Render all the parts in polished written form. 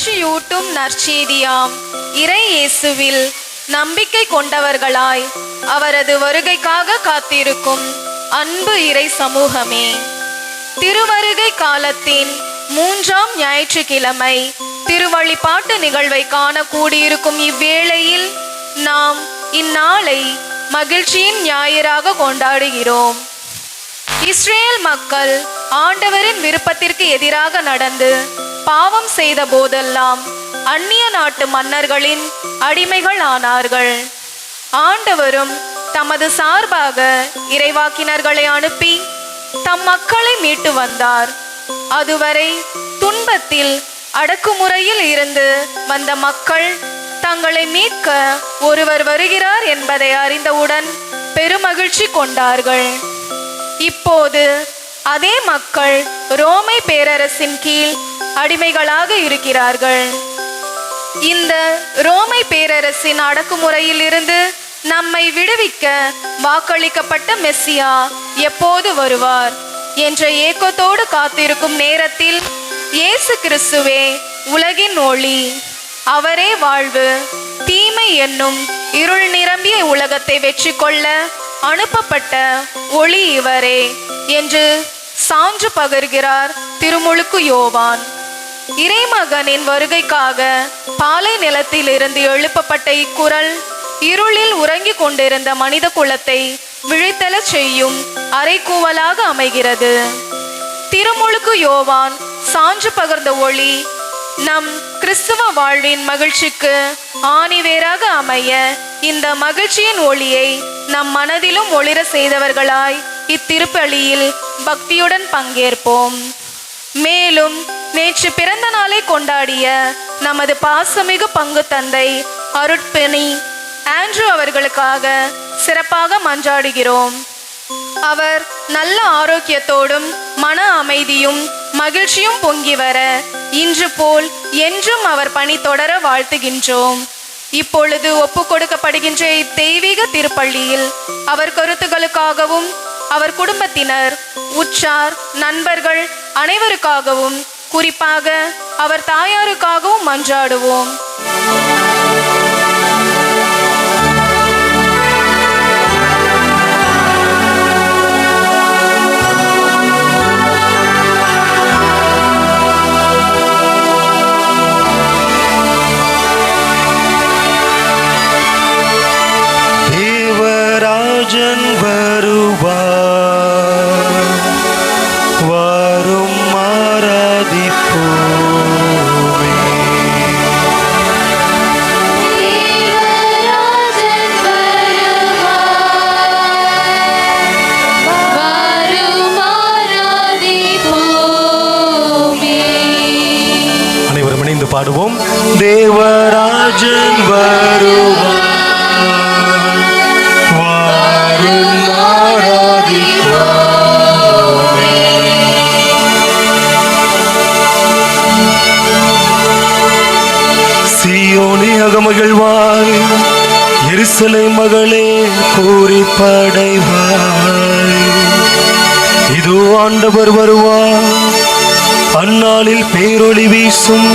மகிழ்ச்சியூட்டும் நற்செய்தியாம் இறை இயேசுவில் நம்பிக்கை கொண்டவர்களாய் அவரது வருகைக்காக காத்திருக்கும் அன்பு இறை சமூகமே, திருவருகை காலத்தின் 3ஆம் ஞாயிற்றுக்கிழமை திருவழிபாட்டு நிகழ்வை காண கூடியிருக்கும் இவ்வேளையில் நாம் இந்நாளை மகிழ்ச்சியின் ஞாயிறாக கொண்டாடுகிறோம். இஸ்ரேல் மக்கள் ஆண்டவரின் விருப்பத்திற்கு எதிராக நடந்து பாவம் செய்த போதெல்லாம் அந்நிய நாட்டு மன்னர்களின் அடிமைகள் ஆனார்கள். ஆண்டவரும் தமது சார்பாக இறைவாக்கினர்களை அனுப்பி தம் மக்களை மீட்டு வந்தார். அதுவரை துன்பத்தில் அடக்குமுறையில் இருந்து வந்த மக்கள் தங்களை மீட்க ஒருவர் வருகிறார் என்பதை அறிந்தவுடன் பெருமகிழ்ச்சி கொண்டார்கள். இப்போது அதே மக்கள் ரோமை பேரரசின் கீழ் அடிமைகளாக இருக்கிறார்கள். இந்த ரோமை பேரரசின் அடக்குமுறையில் இருந்து நம்மை விடுவிக்க வாக்களிக்கப்பட்ட மெஸ்ஸியா எப்போது வருவார் என்ற ஏக்கத்தோடு காத்திருக்கும் நேரத்தில் இயேசு கிறிஸ்துவே உலகின் ஒளி, அவரே வாழ்வு, தீமை என்னும் இருள் நிரம்பிய உலகத்தை வெற்றி கொள்ள அனுப்பப்பட்ட ஒளி இவரே என்று சான்று பகர்கிறார் திருமுழுக்கு யோவான். இறைமகனின் வருகைக்காக பாலை நிலத்தில் இருந்து எழுப்பப்பட்ட இக்குரல் இருளில் உறங்கிக் கொண்டிருந்த மனித குலத்தை விழித்தெழச் செய்யும் அறைகூவலாக அமைகிறது. திருமுழுக்கு யோவான் சான்று பகர்ந்த ஒளி நம் கிறிஸ்துவ வாழ்வின் மகிழ்ச்சிக்கு ஆணிவேராக அமைய இந்த மகிழ்ச்சியின் ஒளியை நம் மனதிலும் ஒளிர செய்தவர்களாய் இத்திருப்பலியில் பக்தியுடன் பங்கேற்போம். மேலும் நேற்று பிறந்த நாளை கொண்டாடிய நமது பாசமிகு பங்கு தந்தை அருட்பணி ஆண்ட்ரூ அவர்களுக்காக சிறப்பாக மன்றாடுகிறோம். அவர் நல்ல ஆரோக்கியத்தோடும் மன அமைதியும் மகிழ்ச்சியும் பொங்கி வர இன்று போல் என்றும் அவர் பணி தொடர வாழ்த்துகின்றோம். இப்பொழுது ஒப்பு கொடுக்கப்படுகின்ற இத்தெய்வீக திருப்பள்ளியில் அவர் கருத்துகளுக்காகவும் அவர் குடும்பத்தினர், உற்றார், நண்பர்கள் அனைவருக்காகவும் குறிப்பாக அவர் தாயாருக்காகவும் மன்றாடுவோம். தேவராஜன் வருவார், வரும் ஆராதிப்போமே. அனைவரும் இணைந்து பாடுவோம். தேவராஜன் வருவார், சீயோனே அகமகிழ்வாய், எருசலேம் மகளே பூரிப்படைவாய். இதோ ஆண்டவர் வருவார், அந்நாளில் பேரொளி வீசும்,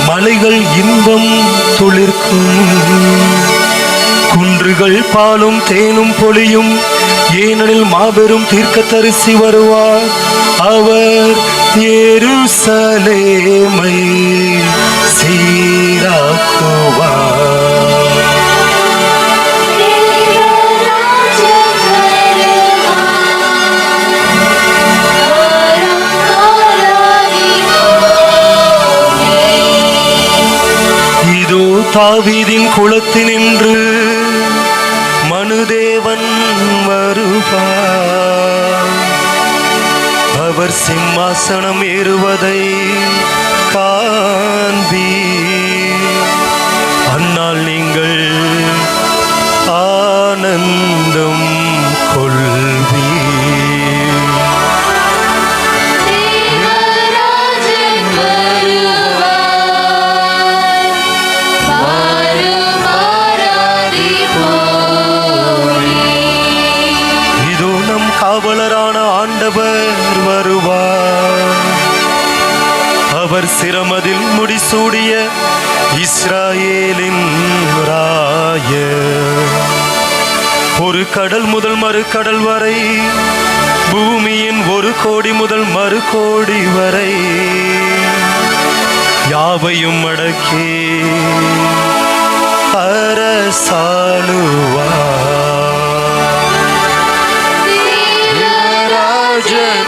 மலைகள் இன்பம் துளிர்க்கும், குன்றுகள் பாலும் தேனும் பொழியும். ஏனெனில் மாபெரும் தீர்க்கதரிசி வருவார், அவர் எருசலேமை சீராக்குவார். இதோ தாவீதின் குலத்தினின்று மனுதேவன் வருவார், அவர் சிம்மாசனம் ஏறுவதை காண்பீர். அந்நாள் நீங்கள் ஆனந்தம் கொள்வீர். காவலரான ஆண்டவர் வருவார், அவர் சிரமதில் முடிசூடிய இஸ்ராயேலின் ராயர். ஒரு கடல் முதல் மறு கடல் வரை, பூமியின் ஒரு கோடி முதல் மறு கோடி வரை யாவையும் அடக்கி அரசாளுவார். தேவராஜன்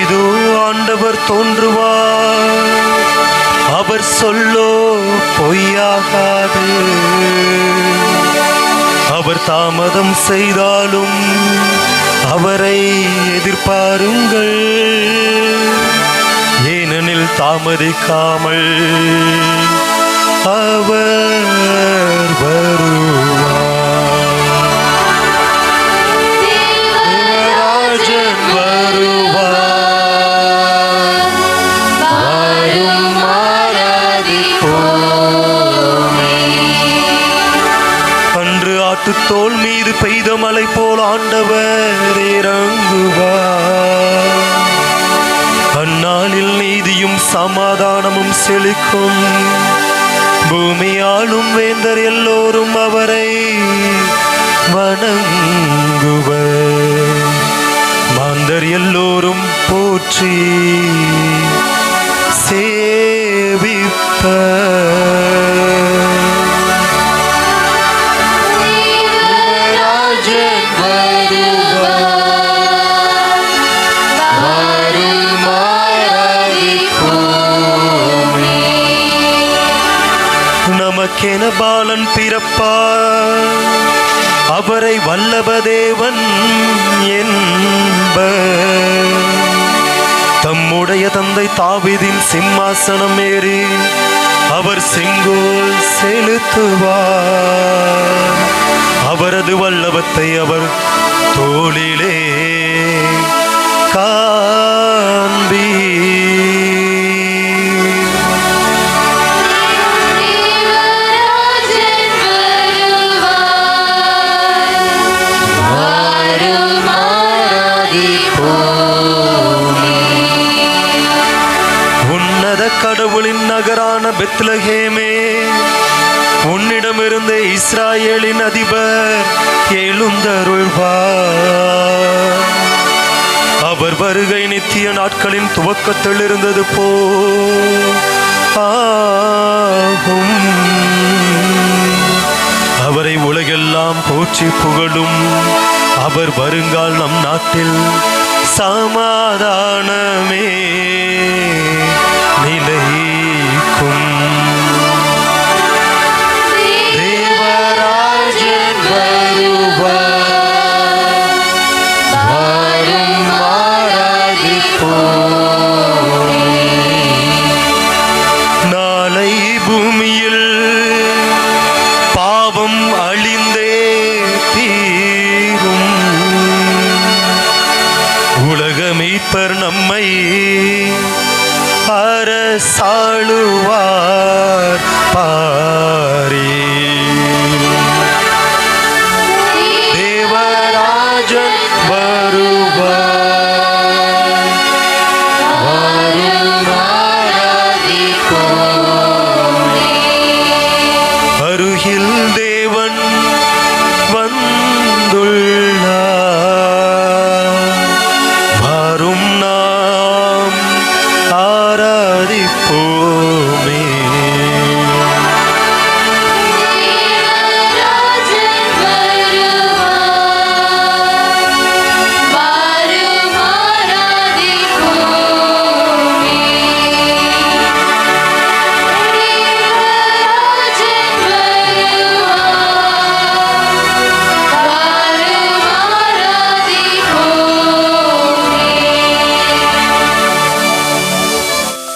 இதோ ஆண்டவர் தோன்றுவார், அவர் சொல்லோ பொய்யாகாது. அவர் தாமதம் செய்தாலும் அவரை எதிர்பாருங்கள், ஏனெனில் தாமதிக்காமல் அவர் வருவார். தேவராஜன் வருவார், வரும் ஆராதிப்போமே. அன்று ஆட்டுத்தோல் மீது பெய்த மலை போல் ஆண்டவர் இறங்குவார். அந்நாளில் நீதியும் சமாதானமும் செழிக்கும். பூமியாளும் வேந்தர் எல்லோரும் அவரை வணங்குவர். மாந்தர் எல்லோரும் போற்றி சேவிப்பர். நமக்கென பாலன் பிறப்பார், அவரை வல்லபதேவன் என்பர். தம்முடைய தந்தை தாவீதின் சிம்மாசனம் ஏறி அவர் செங்கோல் செலுத்துவார். அவரது வல்லபத்தை அவர் தோளிலே காண்பீர். உன்னத கடவுளின் நகரான பெத்லகேமே, உன்னிடமிருந்த இஸ்ராயேலின் அதிபர் எழுந்தருள்வார். அவர் வருகை நித்திய நாட்களின் துவக்கத்தில் இருந்தது போல் ஆகும். அவரை உலகெல்லாம் போற்றி புகழும். அவர் வருங்கால் நம் நாட்டில் சமாதானமே நிலைக்கும். தேவராஜன் வருவார், வரும் ஆராதிப்போமே. நாளை பூமியில் பாவம் அழிந்தே தீரும். உலக மீட்பர் நம்மை அரசாளுவார் பாரே. தேவராஜன் வருவார், வரும் ஆராதிப்போமே. அருகில் தேவன் வந்துள்ளார், வரும் நாம் ஆராதிப்போமே.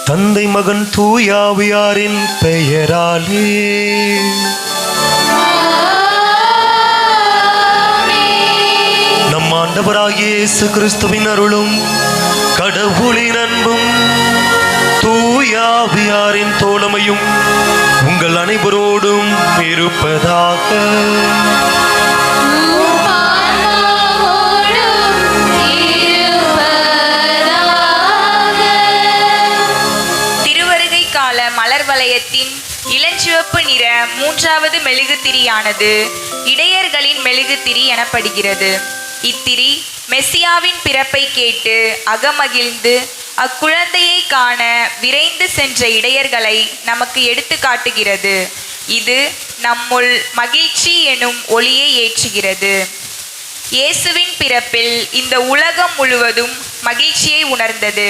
தந்தை மகன் தூயாவியாரின் பெயராலே நம் ஆண்டவராகிய இயேசு கிறிஸ்துவின் அருளும் கடவுளின் அன்பும் தூயாவியாரின் தோழமையும் உங்கள் அனைவரோடும் இருப்பதாக. திருவருகை கால மலர் வளையத்தின் இளஞ்சிவப்பு நிற மூன்றாவது மெழுகுத்திரியானது இடையர்களின் மெழுகுத்திரி எனப்படுகிறது. இத்திரி மெசியாவின் பிறப்பை கேட்டு அகமகிழ்ந்து அக்குழந்தையை காண விரைந்து சென்ற இடையர்களை நமக்கு எடுத்து காட்டுகிறது. இது நம்முள் மகிழ்ச்சி எனும் ஒளியை ஏற்றுகிறது. இயேசுவின் பிறப்பில் இந்த உலகம் முழுவதும் மகிழ்ச்சியை உணர்ந்தது.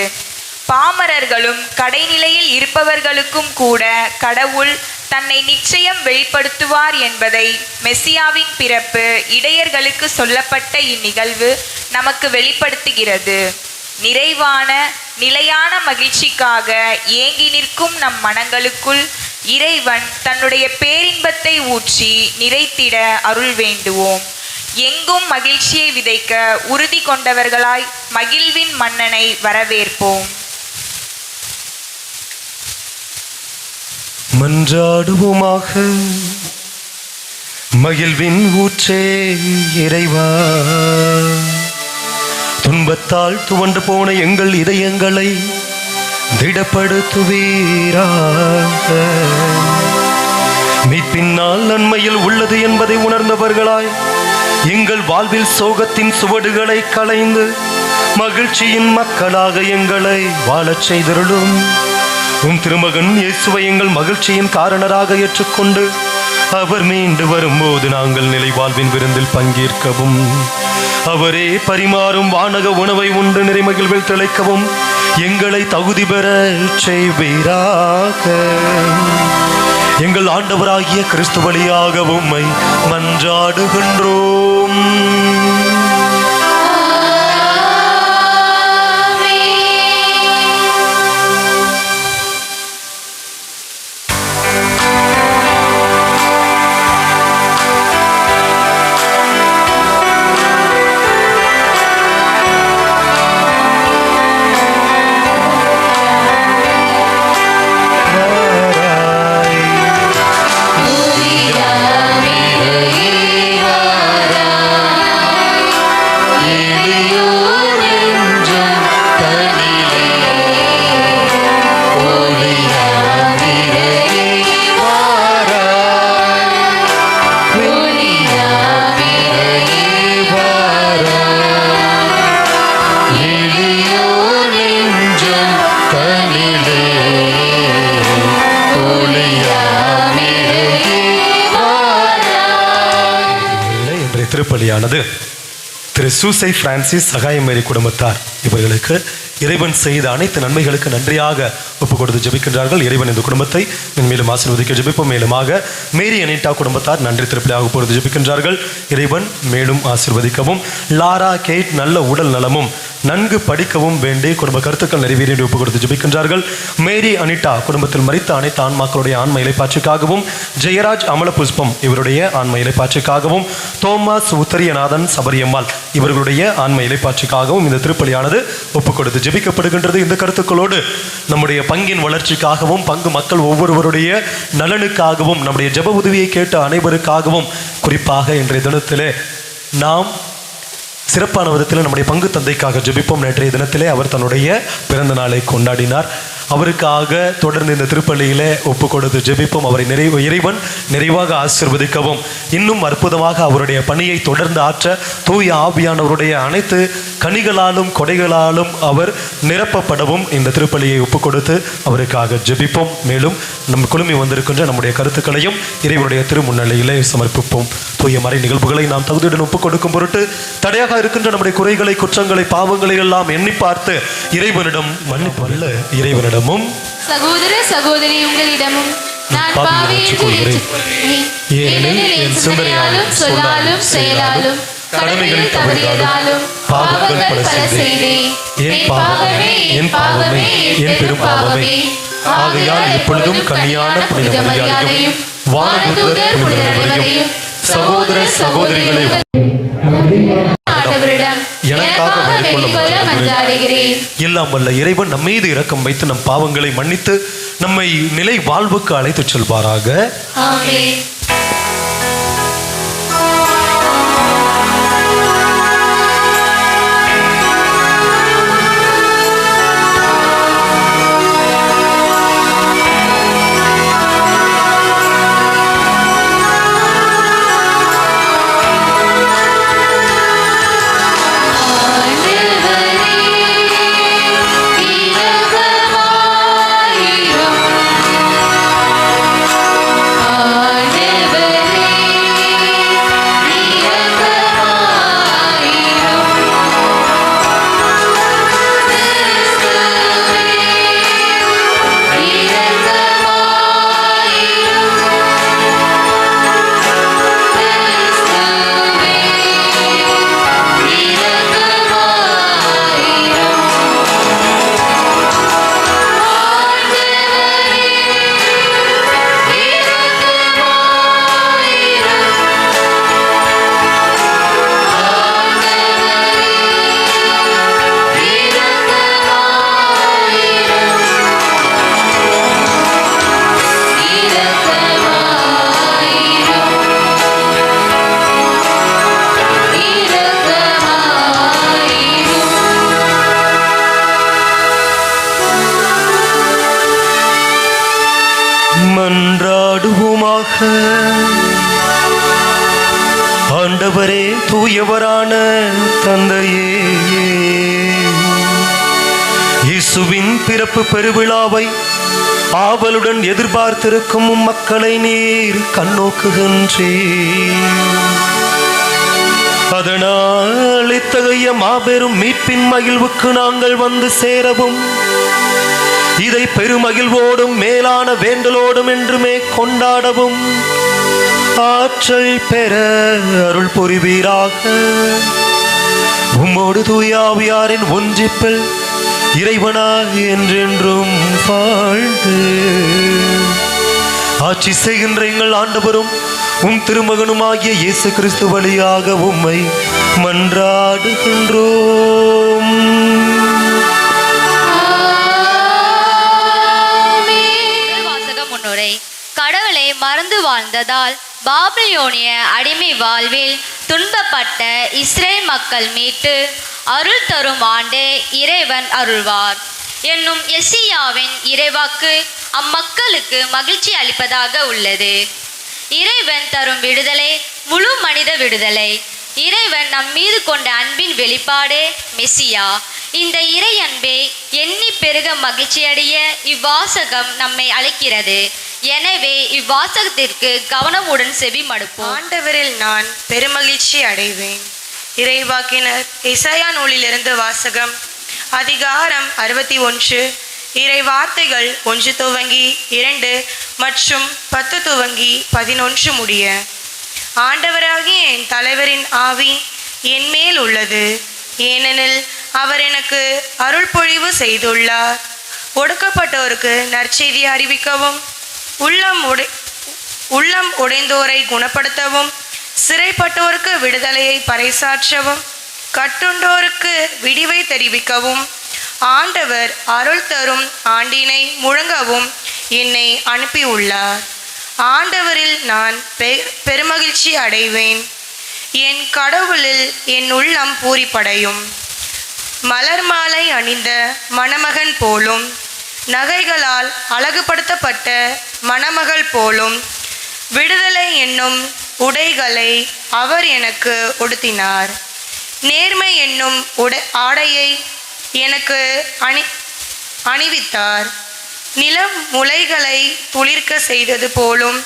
பாமரர்களும் கடைநிலையில் இருப்பவர்களுக்கும் கூட கடவுள் தன்னை நிச்சயம் வெளிப்படுத்துவார் என்பதை மெசியாவின் பிறப்பு இடையர்களுக்கு சொல்லப்பட்ட இந்நிகழ்வு நமக்கு வெளிப்படுத்துகிறது. நிறைவான நிலையான மகிழ்ச்சிக்காக ஏங்கி நிற்கும் நம் மனங்களுக்குள் இறைவன் தன்னுடைய பேரின்பத்தை ஊற்றி நிறைத்திட அருள் வேண்டுவோம். எங்கும் மகிழ்ச்சியை விதைக்க உறுதி கொண்டவர்களாய் மகிழ்வின் மன்னனை வரவேற்போம். மன்றாடுவோமாக. மகிழ்வின் ஊற்றே இறைவா, துன்பத்தால் துவண்டு போன எங்கள் இதயங்களை திடப்படுத்துவீராக. மீட்பினால் நன்மையில் உள்ளது என்பதை உணர்ந்தவர்களாய் எங்கள் வாழ்வில் சோகத்தின் சுவடுகளை களைந்து மகிழ்ச்சியின் மக்களாக எங்களை வாழச் செய்தருளும். உம் திருமகன் இயேசுவை எங்கள் மகிழ்ச்சியின் காரணராக ஏற்றுக்கொண்டு அவர் மீண்டு வரும்போது நாங்கள் நிலை வாழ்வின் விருந்தில் பங்கேற்கவும், அவரே பரிமாறும் வானக உணவை உண்டு நிறைமகிழ்வில் திளைக்கவும் எங்களை தகுதி பெற செய்வீராக. எங்கள் ஆண்டவராகிய கிறிஸ்து வழியாக உம்மை மன்றாடுகின்றோம். திருப்பலியானது திரு சூசை பிரான்சிஸ் சகாயமேரி குடும்பத்தார் இவர்களுக்கு இறைவன் செய்த அனைத்து நன்மைகளுக்கு நன்றியாக ஒப்பு கொடுத்து ஜெபிக்கின்றார்கள். இறைவன் இந்த குடும்பத்தை மேலும் ஆசீர்வதிக்க ஜெபிப்போம். மேலுமாக மேரி அனிட்டா குடும்பத்தார் நன்றி திருப்பலியாக ஒப்பு கொடுத்து ஜெபிக்கின்றார்கள். இறைவன் மேலும் ஆசீர்வதிக்கவும். லாரா கேட் நல்ல உடல் நலமும் நன்கு படிக்கவும் வேண்டி குடும்ப கருத்துக்கள் நிறைவேறி ஒப்பு கொடுத்து ஜெபிக்கின்றார்கள். மேரி அனிட்டா குடும்பத்தில் மரித்த அனைத்து ஆன்மாக்களுடைய ஆன்ம இலைப்பாற்றுக்காகவும், ஜெயராஜ் அமல புஷ்பம் இவருடைய ஆன்ம இலைப்பாற்றுக்காகவும், தோமாஸ் உத்தரியநாதன் சபரியம்மாள் இவர்களுடைய ஆன்ம இலைப்பாற்றுக்காகவும் இந்த திருப்பலியானது ஒப்பு கொடுத்து ஜெபிக்கப்படுகின்றது. இந்த கருத்துக்களோடு நம்முடைய பங்கின் வளர்ச்சிக்காகவும், பங்கு மக்கள் ஒவ்வொருவருடைய நலனுக்காகவும், நம்முடைய ஜெப உதவியை கேட்ட அனைவருக்காகவும், குறிப்பாக இன்றைய தினத்திலே நாம் சிறப்பான விதத்தில் நம்முடைய பங்கு தந்தைக்காக ஜெபிப்போம். நேற்றைய தினத்திலே அவர் தன்னுடைய பிறந்த நாளை கொண்டாடினார். அவருக்காக தொடர்ந்து இந்த திருப்பலியிலே ஒப்பு கொடுத்து ஜெபிப்போம். அவரை இறைவன் நிறைவாக ஆசீர்வதிக்கவும், இன்னும் அற்புதமாக அவருடைய பணியை தொடர்ந்து ஆற்ற தூய ஆவியானவருடைய அனைத்து கனிகளாலும் கொடைகளாலும் அவர் நிரப்பப்படவும் இந்த திருப்பலியை ஒப்பு கொடுத்து அவருக்காக ஜெபிப்போம். மேலும் நம் குழுமி வந்திருக்கின்ற நம்முடைய கருத்துக்களையும் இறைவனுடைய திருமுன்னிலையிலே சமர்ப்பிப்போம். தூய மறை நிகழ்வுகளை நாம் தகுதியுடன் ஒப்புக் கொடுக்கும் பொருட்டு தடையாக இருக்கின்ற நம்முடைய குறைகளை, குற்றங்களை, பாவங்களை எல்லாம் எண்ணி பார்த்து இறைவனிடம் மன்னிப்பல்ல இறைவனிடமும் சகோதர சகோதரி உங்களிடமும் நான் பாவி என்று ஏற்றுக்கொள்கிறேன். ஏனெனில் என் சிந்தனையாலும் சொல்லாலும் செயலாலும் கடமைகளை தவறியதாலும் பாவங்கள் பல செய்தேன். என் பாவமே என் பெரும் பாவமே. ஆகையால் இப்பொழுதும் கன்னியான புனித மரியாதையும் வானதூதர் புனிதரையும் சகோதர சகோதரிகளையும் ஆண்டவரிடம் எனக்காக வேண்டிக் கொள்ள மன்றாடுகிறேன். எல்லாம் வல்ல இறைவன் நம் மீது இரக்கம் வைத்து நம் பாவங்களை மன்னித்து நம்மை நிலை வாழ்வுக்கு அழைத்துச் செல்வாராக. ஆமென். மன்றாடுவோமாக. ஆண்டவரே, தூயவரான தந்தையே, இயேசுவின் பிறப்பு பெருவிழாவை ஆவலுடன் எதிர்பார்த்திருக்கும் மக்களை நீர் கண்ணோக்குகின்றீர். அதனால் இத்தகைய மாபெரும் மீட்பின் மகிழ்வுக்கு நாங்கள் வந்து சேரவும், இதை பெருமகிழ்வோடும் மேலான வேண்டலோடும் என்றுமே கொண்டாடவும் ஆற்றல் பெற அருள் புரிவீராக. உம்மோடு தூயாவியாரின் ஒன்றிப்பில் இறைவனாய் என்றென்றும் வாழ்ந்து ஆட்சி செய்கின்ற எங்கள் ஆண்டவரும் உம் திருமகனுமாகிய இயேசு கிறிஸ்து வழியாக உம்மை மன்றாடுகின்றோம். கடவுளை மறந்து வாழ்ந்ததால் பாபிலோனிய அடிமை வாழ்வில் துன்பப்பட்ட இஸ்ரேல் மக்கள் மீட்டு அருள் தரும் ஆண்டே இறைவன் அருள்வார் என்னும் எசியாவின் இறைவாக்கு அம்மக்களுக்கு மகிழ்ச்சி அளிப்பதாக உள்ளது. இறைவன் தரும் விடுதலை முழு மனித விடுதலை. இறைவன் நம் மீது கொண்ட அன்பின் வெளிப்பாடே மெசியா. இந்த இறை அன்பை எண்ணி பெருக மகிழ்ச்சியடைய இவ்வாசகம் நம்மை அழைக்கிறது. எனவே இவ்வாசகத்திற்கு கவனமுடன் செவி மடுப்போம். ஆண்டவரில் நான் பெருமகிழ்ச்சி அடைவேன். இறைவாக்கினர் எசாயா நூலிலிருந்து வாசகம். அதிகாரம் 61. இறை வார்த்தைகள் 1 துவங்கி 2 மற்றும் 10 துவங்கி 11 முடிய. ஆண்டவராகிய என் தலைவரின் ஆவி என் மேல் உள்ளது, ஏனெனில் அவர் எனக்கு அருள் பொழிவு செய்துள்ளார். ஒடுக்கப்பட்டோருக்கு நற்செய்தி அறிவிக்கவும், உள்ளம் உடைந்தோரை குணப்படுத்தவும், சிறைப்பட்டோருக்கு விடுதலையை பறைசாற்றவும், கட்டுண்டோருக்கு விடிவை தெரிவிக்கவும், ஆண்டவர் அருள் தரும் ஆண்டினை முழங்கவும் என்னை அனுப்பியுள்ளார். ஆண்டவரில் நான் பெருமகிழ்ச்சி அடைவேன். என் கடவுளில் என் உள்ளம் பூரிப்படையும். மலர் மாலை அணிந்த மணமகன் போலும், நகைகளால் அழகுபடுத்தப்பட்ட மணமகள் போலும் விடுதலை என்னும் உடைகளை அவர் எனக்கு உடுத்தினார். நேர்மை என்னும் ஆடையை எனக்கு அணிவித்தார். நிலம் முளைகளை துளிர்க்க செய்தது போலும்,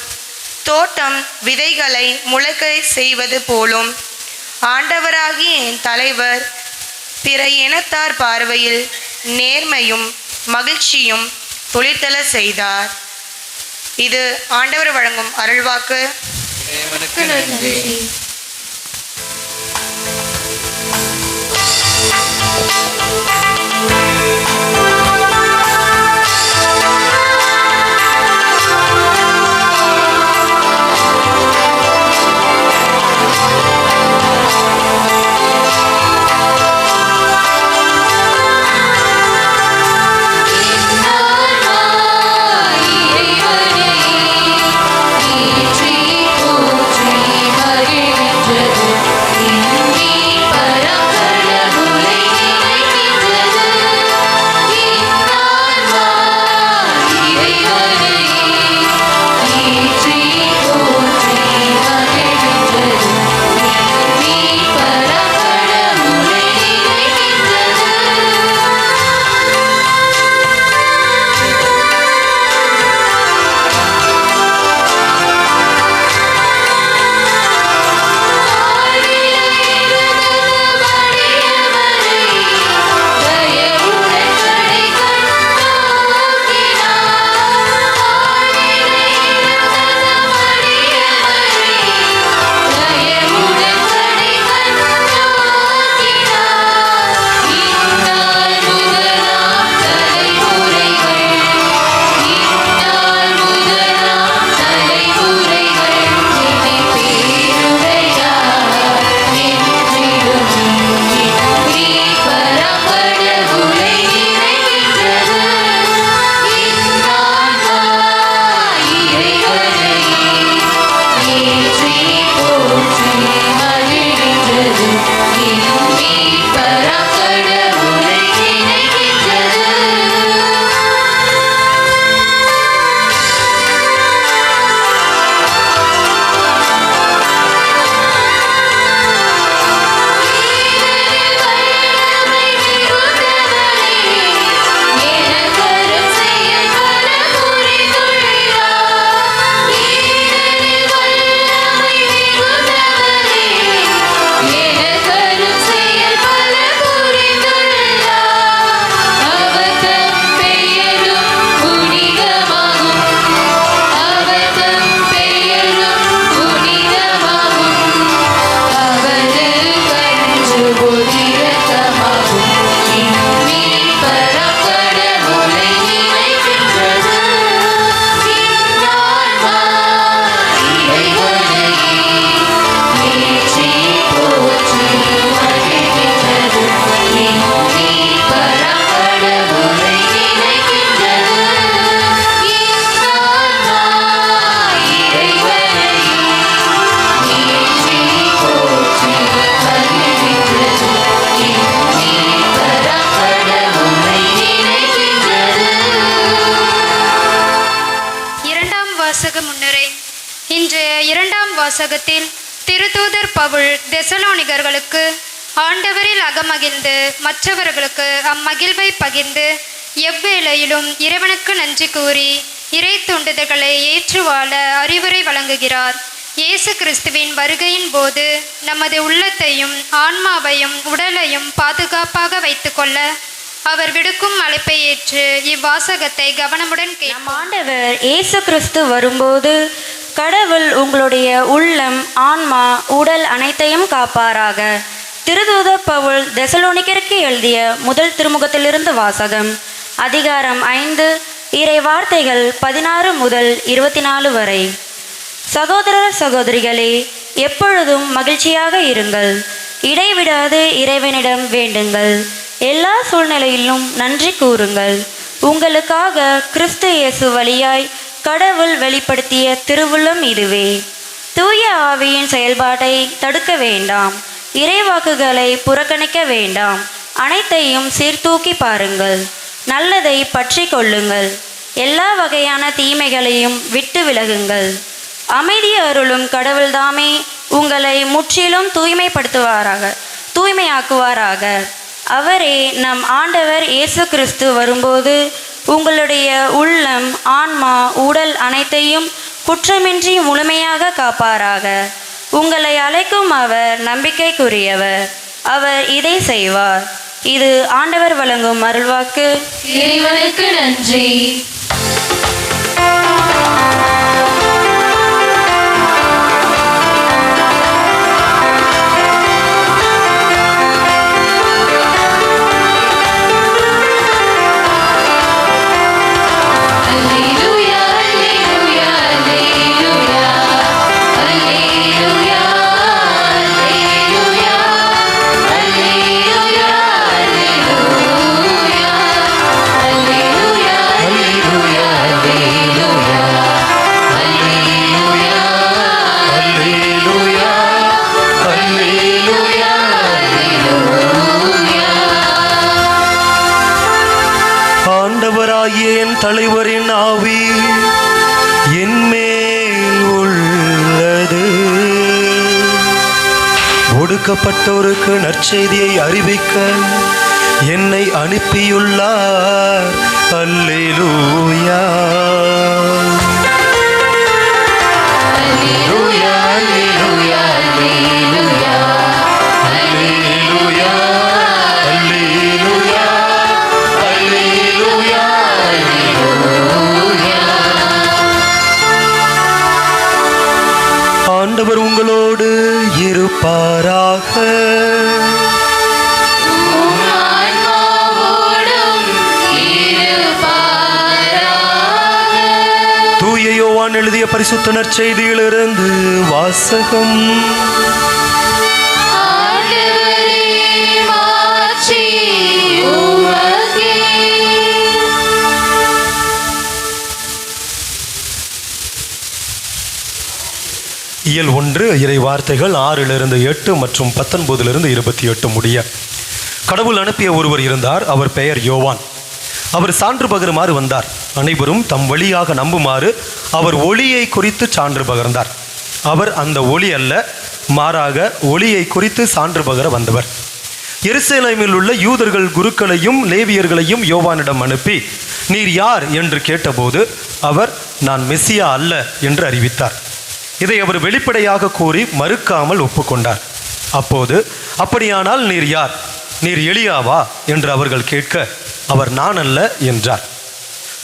தோட்டம் விதைகளை முளைக்க செய்வது போலும் ஆண்டவராகிய என் தலைவர் பிற இனத்தார் பார்வையில் நேர்மையும் மகிழ்ச்சியும் துளிர்த்தல செய்தார். இது ஆண்டவர் வழங்கும் அருள்வாக்கு. இன்றைய இரண்டாம் வாசகத்தில் திருத்தூதர் பவுல் தெசலோனிகர்களுக்கு ஆண்டவரில் அகமகிழ்ந்து மற்றவர்களுக்கு அம்மகிழ்வை பகிர்ந்து எவ்வேளையிலும் இறைவனுக்கு நன்றி கூறி இறை தூண்டுதல்களை ஏற்று வாழ அறிவுரை வழங்குகிறார். இயேசு கிறிஸ்துவின் வருகையின் போது நமது உள்ளத்தையும் ஆன்மாவையும் உடலையும் பாதுகாப்பாக வைத்துக்கொள்ள அவர் விடுக்கும் அழைப்பை ஏற்று இவ்வாசகத்தை கவனமுடன் நம் ஆண்டவர் இயேசு கிறிஸ்து வரும்போது கடவுள் உங்களுடைய உள்ளம், ஆன்மா, உடல் அனைத்தையும் காப்பாராக. திருத்தூதர் பவுல் தெசலோனிக்கருக்கு எழுதிய முதல் திருமுகத்திலிருந்து வாசகம். அதிகாரம் 5, இறை வார்த்தைகள் 16 முதல் 24 வரை. சகோதர சகோதரிகளே, எப்பொழுதும் மகிழ்ச்சியாக இருங்கள். இடைவிடாது இறைவனிடம் வேண்டுங்கள். எல்லா சூழ்நிலையிலும் நன்றி கூறுங்கள். உங்களுக்காக கிறிஸ்து இயேசு வழியாய் கடவுள் வெளிப்படுத்திய திருவுள்ளம் இதுவே. தூய ஆவியின் செயல்பாட்டை தடுக்க வேண்டாம். இறைவாக்குகளை புறக்கணிக்க வேண்டாம். அனைத்தையும் சீர்தூக்கி பாருங்கள். நல்லதை பற்றி கொள்ளுங்கள். எல்லா வகையான தீமைகளையும் விட்டு விலகுங்கள். அமைதி அருளும் கடவுள்தாமே உங்களை முற்றிலும் தூய்மையாக்குவாராக. அவரே நம் ஆண்டவர் இயேசு கிறிஸ்து வரும்போது உங்களுடைய உள்ளம், ஆன்மா, உடல் அனைத்தையும் குற்றமின்றி முழுமையாக காப்பாராக. உங்களை அழைக்கும் அவர் நம்பிக்கைக்குரியவர். அவர் இதை செய்வார். இது ஆண்டவர் வழங்கும் அருள்வாக்கு. இறைவனுக்கு நன்றி. என் தலைவரின் ஆவி என் மேல் உள்ளது. ஒடுக்கப்பட்டோருக்கு நற்செய்தியை அறிவிக்க என்னை அனுப்பியுள்ளார். அல்லேலூயா. அல்லேலூயா, அல்லேலூயா, அல்லேலூயா, அல்லேலூயா, அல்லேலூயா, அல்லேலூயா, அல்லேலூயா. ஆண்டவர் உங்களோடு இருப்பாராக. தூய யோவான் எழுதிய பரிசுத்த நற்செய்தியிலிருந்து வாசகம். இயல் 1 இறை வார்த்தைகள் 6 மற்றும் 19 28 முடிய. கடவுள் அனுப்பிய ஒருவர் இருந்தார். அவர் பெயர் யோவான். அவர் சான்று பகருமாறு வந்தார். அனைவரும் தம் வழியாக நம்புமாறு அவர் ஒளியை குறித்து சான்று பகர்ந்தார். அவர் அந்த ஒளி அல்ல, மாறாக ஒளியை குறித்து சான்று பகர வந்தவர். எருசலேமில் உள்ள யூதர்கள் குருக்களையும் லேவியர்களையும் யோவானிடம் அனுப்பி, நீர் யார் என்று கேட்டபோது அவர், நான் மெசியா அல்ல என்று அறிவித்தார். இதை அவர் வெளிப்படையாக கூறி மறுக்காமல் ஒப்புக்கொண்டார். அப்போது, அப்படியானால் நீர் யார்? நீர் எலியாவா என்று அவர்கள் கேட்க, அவர் நான் அல்ல என்றார்.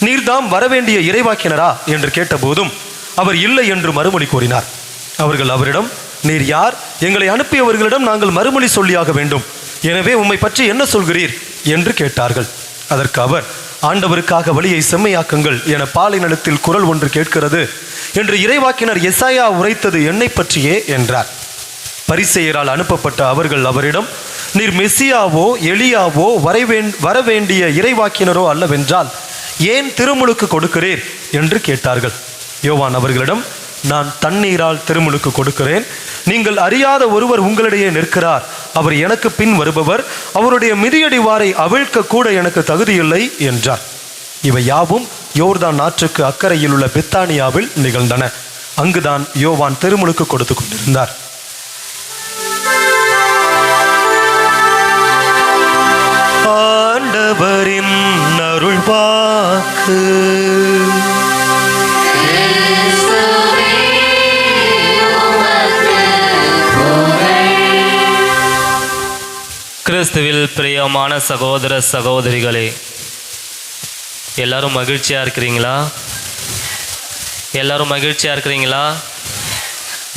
நீர்தாம் வரவேண்டிய இறைவாக்கினரா என்று கேட்டபோதும் அவர் இல்லை என்று மறுமொழி கூறினார். அவர்கள் அவரிடம், நீர் யார்? எங்களை அனுப்பியவர்களிடம் நாங்கள் மறுமொழி சொல்லியாக வேண்டும். எனவே உம்மை பற்றி என்ன சொல்கிறீர் என்று கேட்டார்கள். அதற்கு அவர், ஆண்டவருக்காக வழியை செம்மையாக்குங்கள் என பாலை நிலத்தில் குரல் ஒன்று கேட்கிறது என்று இறைவாக்கினர் எசாயா உரைத்தது என்னை பற்றியே என்றார். பரிசேயரால் அனுப்பப்பட்ட அவர்கள் அவரிடம், நீர் மெசியாவோ எலியாவோ வரவேண்டிய இறைவாக்கினரோ அல்லவென்றால் ஏன் திருமுழுக்கு கொடுக்கிறீர் என்று கேட்டார்கள். யோவான் அவர்களிடம், நான் தண்ணீரால் திருமுழுக்கு கொடுக்கிறேன். நீங்கள் அறியாத ஒருவர் உங்களிடையே நிற்கிறார். அவர் எனக்கு பின் வருபவர். அவருடைய மிதியடிவாரை அவிழ்க்க கூட எனக்கு தகுதியில்லை என்றார். இவை யாவும் யோர்தான் ஆற்றுக்கு அக்கறையில் உள்ள பெத்தானியாவில் நிகழ்ந்தன. அங்குதான் யோவான் திருமுழுக்கு கொடுத்து கொண்டிருந்தார். ஆண்டவரின் அருள் வாக்கு. கிறிஸ்துவில் பிரியமான சகோதர சகோதரிகளே, எல்லாரும் மகிழ்ச்சியாக இருக்கிறீங்களா? எல்லாரும் மகிழ்ச்சியாக இருக்கிறீங்களா?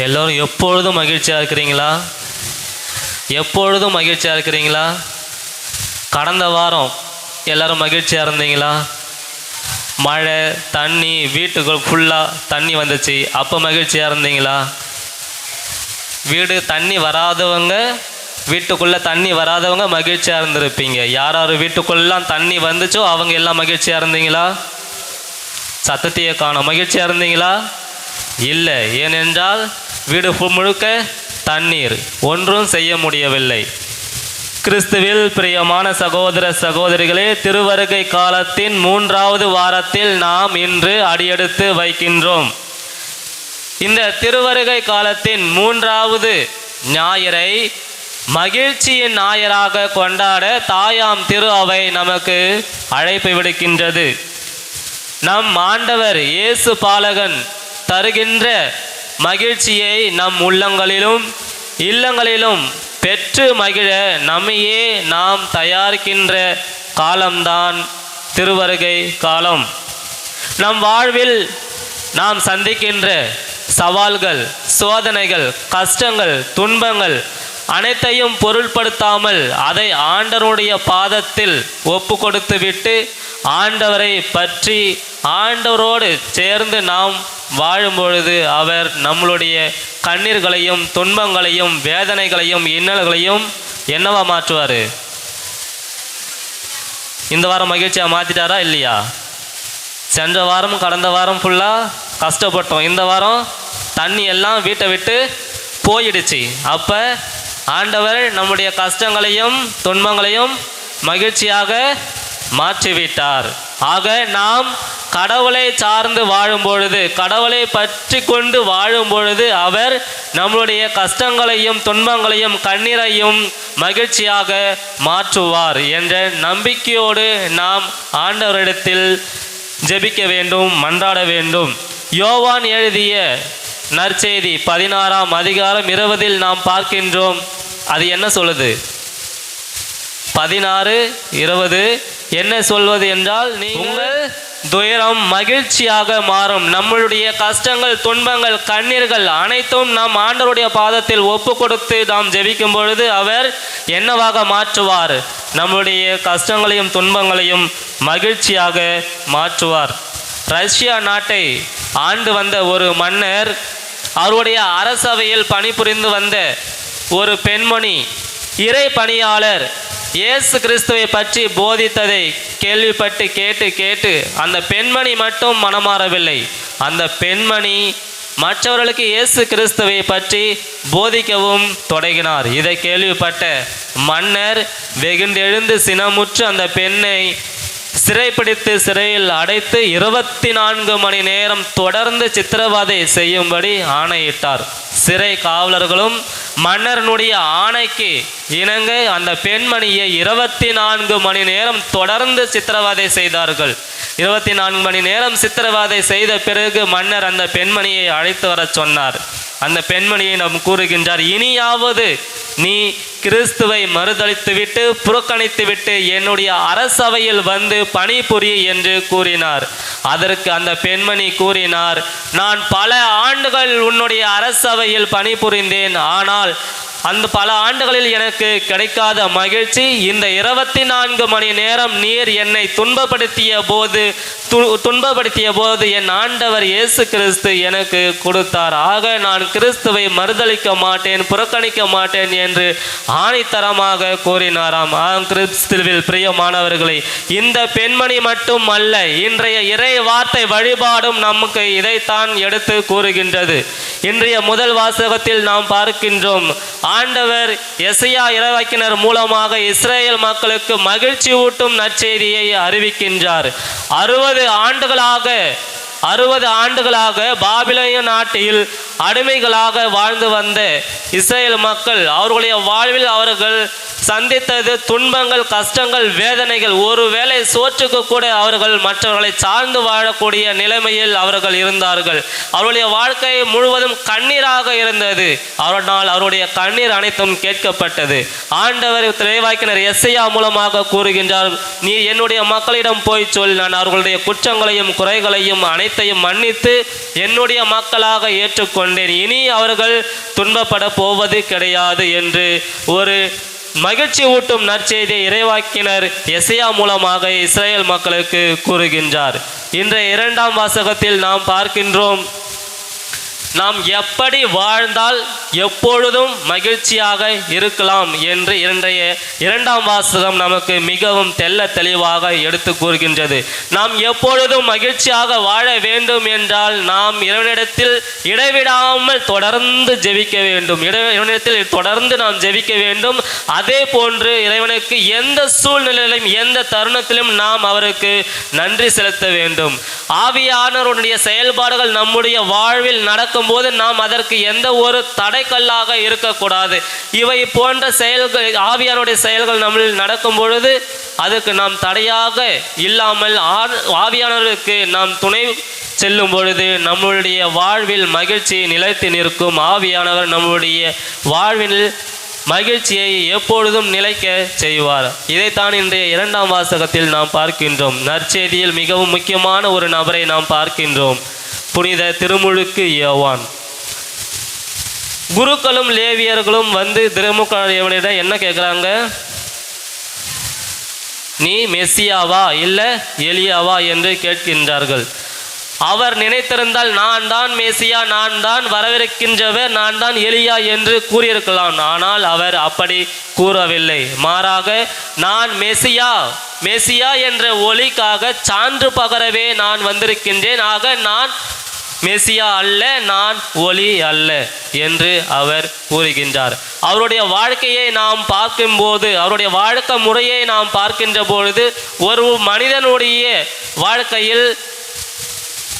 எல்லோரும் எப்பொழுதும் மகிழ்ச்சியாக இருக்கிறீங்களா? எப்பொழுதும் மகிழ்ச்சியாக இருக்கிறீங்களா? கடந்த வாரம் எல்லாரும் மகிழ்ச்சியாக இருந்தீங்களா? மழை தண்ணி வீட்டுக்குள் ஃபுல்லாக தண்ணி வந்துச்சு, அப்போ மகிழ்ச்சியாக இருந்தீங்களா? வீடு தண்ணி வராதவங்க, வீட்டுக்குள்ளே தண்ணி வராதவங்க மகிழ்ச்சியாக இருந்திருப்பீங்க. யார் யார் வீட்டுக்குள்ளெலாம் தண்ணி வந்துச்சோ அவங்க எல்லாம் மகிழ்ச்சியாக இருந்தீங்களா? சத்தத்தையே காணோம். மகிழ்ச்சியாக இருந்தீங்களா? இல்லை. ஏனென்றால் வீடு முழுக்க தண்ணீர், ஒன்றும் செய்ய முடியவில்லை. கிறிஸ்துவில் பிரியமான சகோதர சகோதரிகளே, திருவருகை காலத்தின் 3வது வாரத்தில் நாம் இன்று அடியெடுத்து வைக்கின்றோம். இந்த திருவருகை காலத்தின் 3வது ஞாயிறை மகிழ்ச்சியின் ஞாயிறாக கொண்டாட தாயாம் திரு அவை நமக்கு அழைப்பு விடுக்கின்றது. நம் ஆண்டவர் இயேசு பாலகன் தருகின்ற மகிழ்ச்சியை நம் உள்ளங்களிலும் இல்லங்களிலும் பெற்று மகிழ நம்மையே நாம் தயாரிக்கின்ற காலம்தான் திருவருகை காலம். நம் வாழ்வில் நாம் சந்திக்கின்ற சவால்கள், சோதனைகள், கஷ்டங்கள், துன்பங்கள் அனைத்தையும் பொருள்படுத்தாமல் அதை ஆண்டவருடைய பாதத்தில் ஒப்பு கொடுத்து விட்டு ஆண்டவரை பற்றி ஆண்டவரோடு சேர்ந்து நாம் வாழும்பொழுது அவர் நம்மளுடைய கண்ணீர்களையும் துன்பங்களையும் வேதனைகளையும் இன்னல்களையும் என்னவா மாற்றுவார்? இந்த வாரம் மகிழ்ச்சியாக மாற்றிட்டாரா இல்லையா? சென்ற வாரம் கடந்த வாரம் ஃபுல்லாக கஷ்டப்பட்டோம். இந்த வாரம் தண்ணி எல்லாம் வீட்டை விட்டு போயிடுச்சு. அப்போ ஆண்டவர் நம்முடைய கஷ்டங்களையும் துன்பங்களையும் மகிழ்ச்சியாக மாற்றிவிட்டார். ஆக நாம் கடவுளை சார்ந்து வாழும் பொழுது, கடவுளை பற்றி கொண்டு வாழும் பொழுது அவர் நம்முடைய கஷ்டங்களையும் துன்பங்களையும் கண்ணீரையும் மகிழ்ச்சியாக மாற்றுவார் என்ற நம்பிக்கையோடு நாம் ஆண்டவரிடத்தில் ஜெபிக்க வேண்டும், மன்றாட வேண்டும். யோவான் எழுதிய நற்செய்தி 16ஆம் அதிகாரம் 20 நாம் பார்க்கின்றோம். அது என்ன சொல்லுது? 16:20 என்ன சொல்வது என்றால், நீங்கள் துயரம் மகிழ்ச்சியாக மாறும். நம்மளுடைய கஷ்டங்கள் துன்பங்கள் கண்ணீர்கள் அனைத்தும் நாம் ஆண்டவருடைய பாதத்தில் ஒப்பு கொடுத்து நாம் ஜெபிக்கும் பொழுது அவர் என்னவாக மாற்றுவார்? நம்முடைய கஷ்டங்களையும் துன்பங்களையும் மகிழ்ச்சியாக மாற்றுவார். ரஷ்யா நாட்டை ஆண்டு வந்த ஒரு மன்னர், அவருடைய அரசவையில் பணிபுரிந்து வந்த ஒரு பெண்மணி, இறை பணியாளர் இயேசு கிறிஸ்துவை பற்றி போதித்ததை கேள்விப்பட்டு கேட்டு அந்த பெண்மணி மட்டும் மனமாறவில்லை. அந்த பெண்மணி மற்றவர்களுக்கு இயேசு கிறிஸ்துவை பற்றி போதிக்கவும் தொடங்கினார். இதை கேள்விப்பட்ட மன்னர் வெகுண்டெழுந்து சினமுற்று அந்த பெண்ணை சிறைப்பிடித்து சிறையில் அடைத்து 24 மணி நேரம் தொடர்ந்து சித்திரவதை செய்யும்படி ஆணையிட்டார். சிறை காவலர்களும் மன்னரனுடைய ஆணைக்கு இணங்க அந்த பெண்மணியை 24 மணி நேரம் தொடர்ந்து சித்திரவதை செய்தார்கள். 24 மணி நேரம் சித்திரவதை செய்த பிறகு மன்னர் அந்த பெண்மணியை அழைத்து வர சொன்னார். அந்த பெண்மணியை நாம் கூறுகின்றார், இனியாவது நீ கிறிஸ்துவை மறுதளித்து விட்டு புறக்கணித்து விட்டு என்னுடைய அரசவையில் வந்து பணிபுரி என்று கூறினார். அதற்கு அந்த பெண்மணி கூறினார், நான் பல ஆண்டுகள் உன்னுடைய அரசவையில் பணிபுரிந்தேன், ஆனால் அந்த பல ஆண்டுகளில் எனக்கு கிடைக்காத மகிழ்ச்சி இந்த 24 மணி நேரம் நீர் என்னை துன்பப்படுத்திய போது என் ஆண்டவர் இயேசு கிறிஸ்து எனக்கு கொடுத்தார். ஆக நான் கிறிஸ்துவை மறுதளிக்க மாட்டேன், புறக்கணிக்க மாட்டேன் என்று ஆணித்தரமாக கூறினாராம். கிறிஸ்துவில் பிரியமானவர்களை, இந்த பெண்மணி மட்டும் அல்ல, இன்றைய இறை வார்த்தை வழிபாடும் நமக்கு இதைத்தான் எடுத்து கூறுகின்றது. இன்றைய முதல் வாசகத்தில் நாம் பார்க்கின்றோம், ஆண்டவர் எசையா இறைவாக்கினர் மூலமாக இஸ்ரேல் மக்களுக்கு மகிழ்ச்சி ஊட்டும் நற்செய்தியை அறிவிக்கின்றார். 60 ஆண்டுகளாக 60 ஆண்டுகளாக பாபிலோனிய நாட்டில் அடிமைகளாக வாழ்ந்து வந்த இஸ்ரேல் மக்கள் அவர்களுடைய வாழ்வில் அவர்கள் சந்தித்தது துன்பங்கள், கஷ்டங்கள், வேதனைகள். ஒருவேளை சோற்றுக்கு கூட அவர்கள் மற்றவர்களை சார்ந்து வாழக்கூடிய நிலைமையில் அவர்கள் இருந்தார்கள். அவருடைய வாழ்க்கை முழுவதும் கண்ணீராக இருந்தது. அவரால் அவருடைய கண்ணீர் அனைத்தும் கேட்கப்பட்டது. ஆண்டவர் இறைவாக்கினர் எசையா மூலமாக கூறுகின்றார், நீ என்னுடைய மக்களிடம் போய் சொல், நான் அவர்களுடைய குற்றங்களையும் குறைகளையும் அனைத்தையும் மன்னித்து என்னுடைய மக்களாக ஏற்றுக்கொண்டேன், இனி அவர்கள் துன்பப்பட போவது கிடையாது என்று ஒரு மகிழ்ச்சி ஊட்டும் நற்செய்தியை இறைவாக்கினர் எசையா மூலமாக இஸ்ரேல் மக்களுக்கு கூறுகின்றார். இன்றைய 2ஆம் வாசகத்தில் நாம் பார்க்கின்றோம், நாம் எப்படி வாழ்ந்தால் எப்பொழுதும் மகிழ்ச்சியாக இருக்கலாம் என்று இன்றைய 2ஆம் வாசகம் நமக்கு மிகவும் தெள்ள தெளிவாக எடுத்து கூறுகின்றது. நாம் எப்பொழுதும் மகிழ்ச்சியாக வாழ வேண்டும் என்றால் நாம் இறைவனிடத்தில் இடைவிடாமல் தொடர்ந்து ஜெபிக்க வேண்டும். இறைவனிடத்தில் தொடர்ந்து நாம் ஜெபிக்க வேண்டும். அதே போன்று இறைவனுக்கு எந்த சூழ்நிலையிலும் எந்த தருணத்திலும் நாம் அவருக்கு நன்றி செலுத்த வேண்டும். ஆவியானவருடைய செயல்பாடுகள் நம்முடைய வாழ்வில் நடக்கும்போது நாம் அதற்கு எந்த ஒரு தடைக்கல்லாக இருக்கக்கூடாது. இவை போன்ற செயல்கள், ஆவியானுடைய செயல்கள் நம்மில் நடக்கும் பொழுது அதுக்கு நாம் தடையாக இல்லாமல் ஆவியானவருக்கு நாம் துணை செல்லும் பொழுது நம்முடைய வாழ்வில் மகிழ்ச்சி நிலைத்து நிற்கும். ஆவியானவர் நம்முடைய வாழ்வில் மகிழ்ச்சியை எப்பொழுதும் நிலைக்க செய்வார். இதைத்தான் இன்றைய 2ஆம் வாசகத்தில் நாம் பார்க்கின்றோம். நற்செய்தியில் மிகவும் முக்கியமான ஒரு நபரை நாம் பார்க்கின்றோம், புனித திருமுழுக்கு யோவான். குருக்களும் லேவியர்களும் வந்து திருமுழுக்கிடம் என்ன கேட்குறாங்க, நீ மெஸ்ஸியாவா இல்லை எலியாவா என்று கேட்கின்றார்கள். அவர் நினைத்திருந்தால் நான் தான் மேசியா, நான் தான் வரவிருக்கின்றவர், நான் தான் எலியா என்று கூறியிருக்கலாம். ஆனால் அவர் அப்படி கூறவில்லை. மாறாக நான் மெசியா என்ற ஒலிக்காக சான்று பகரவே நான் வந்திருக்கின்றேன், ஆக நான் மெசியா அல்ல, நான் ஒலி அல்ல என்று அவர் கூறுகின்றார். அவருடைய வாழ்க்கையை நாம் பார்க்கும்போது, அவருடைய வாழ்க்கை முறையை நாம் பார்க்கின்ற பொழுது, ஒரு மனிதனுடைய வாழ்க்கையில்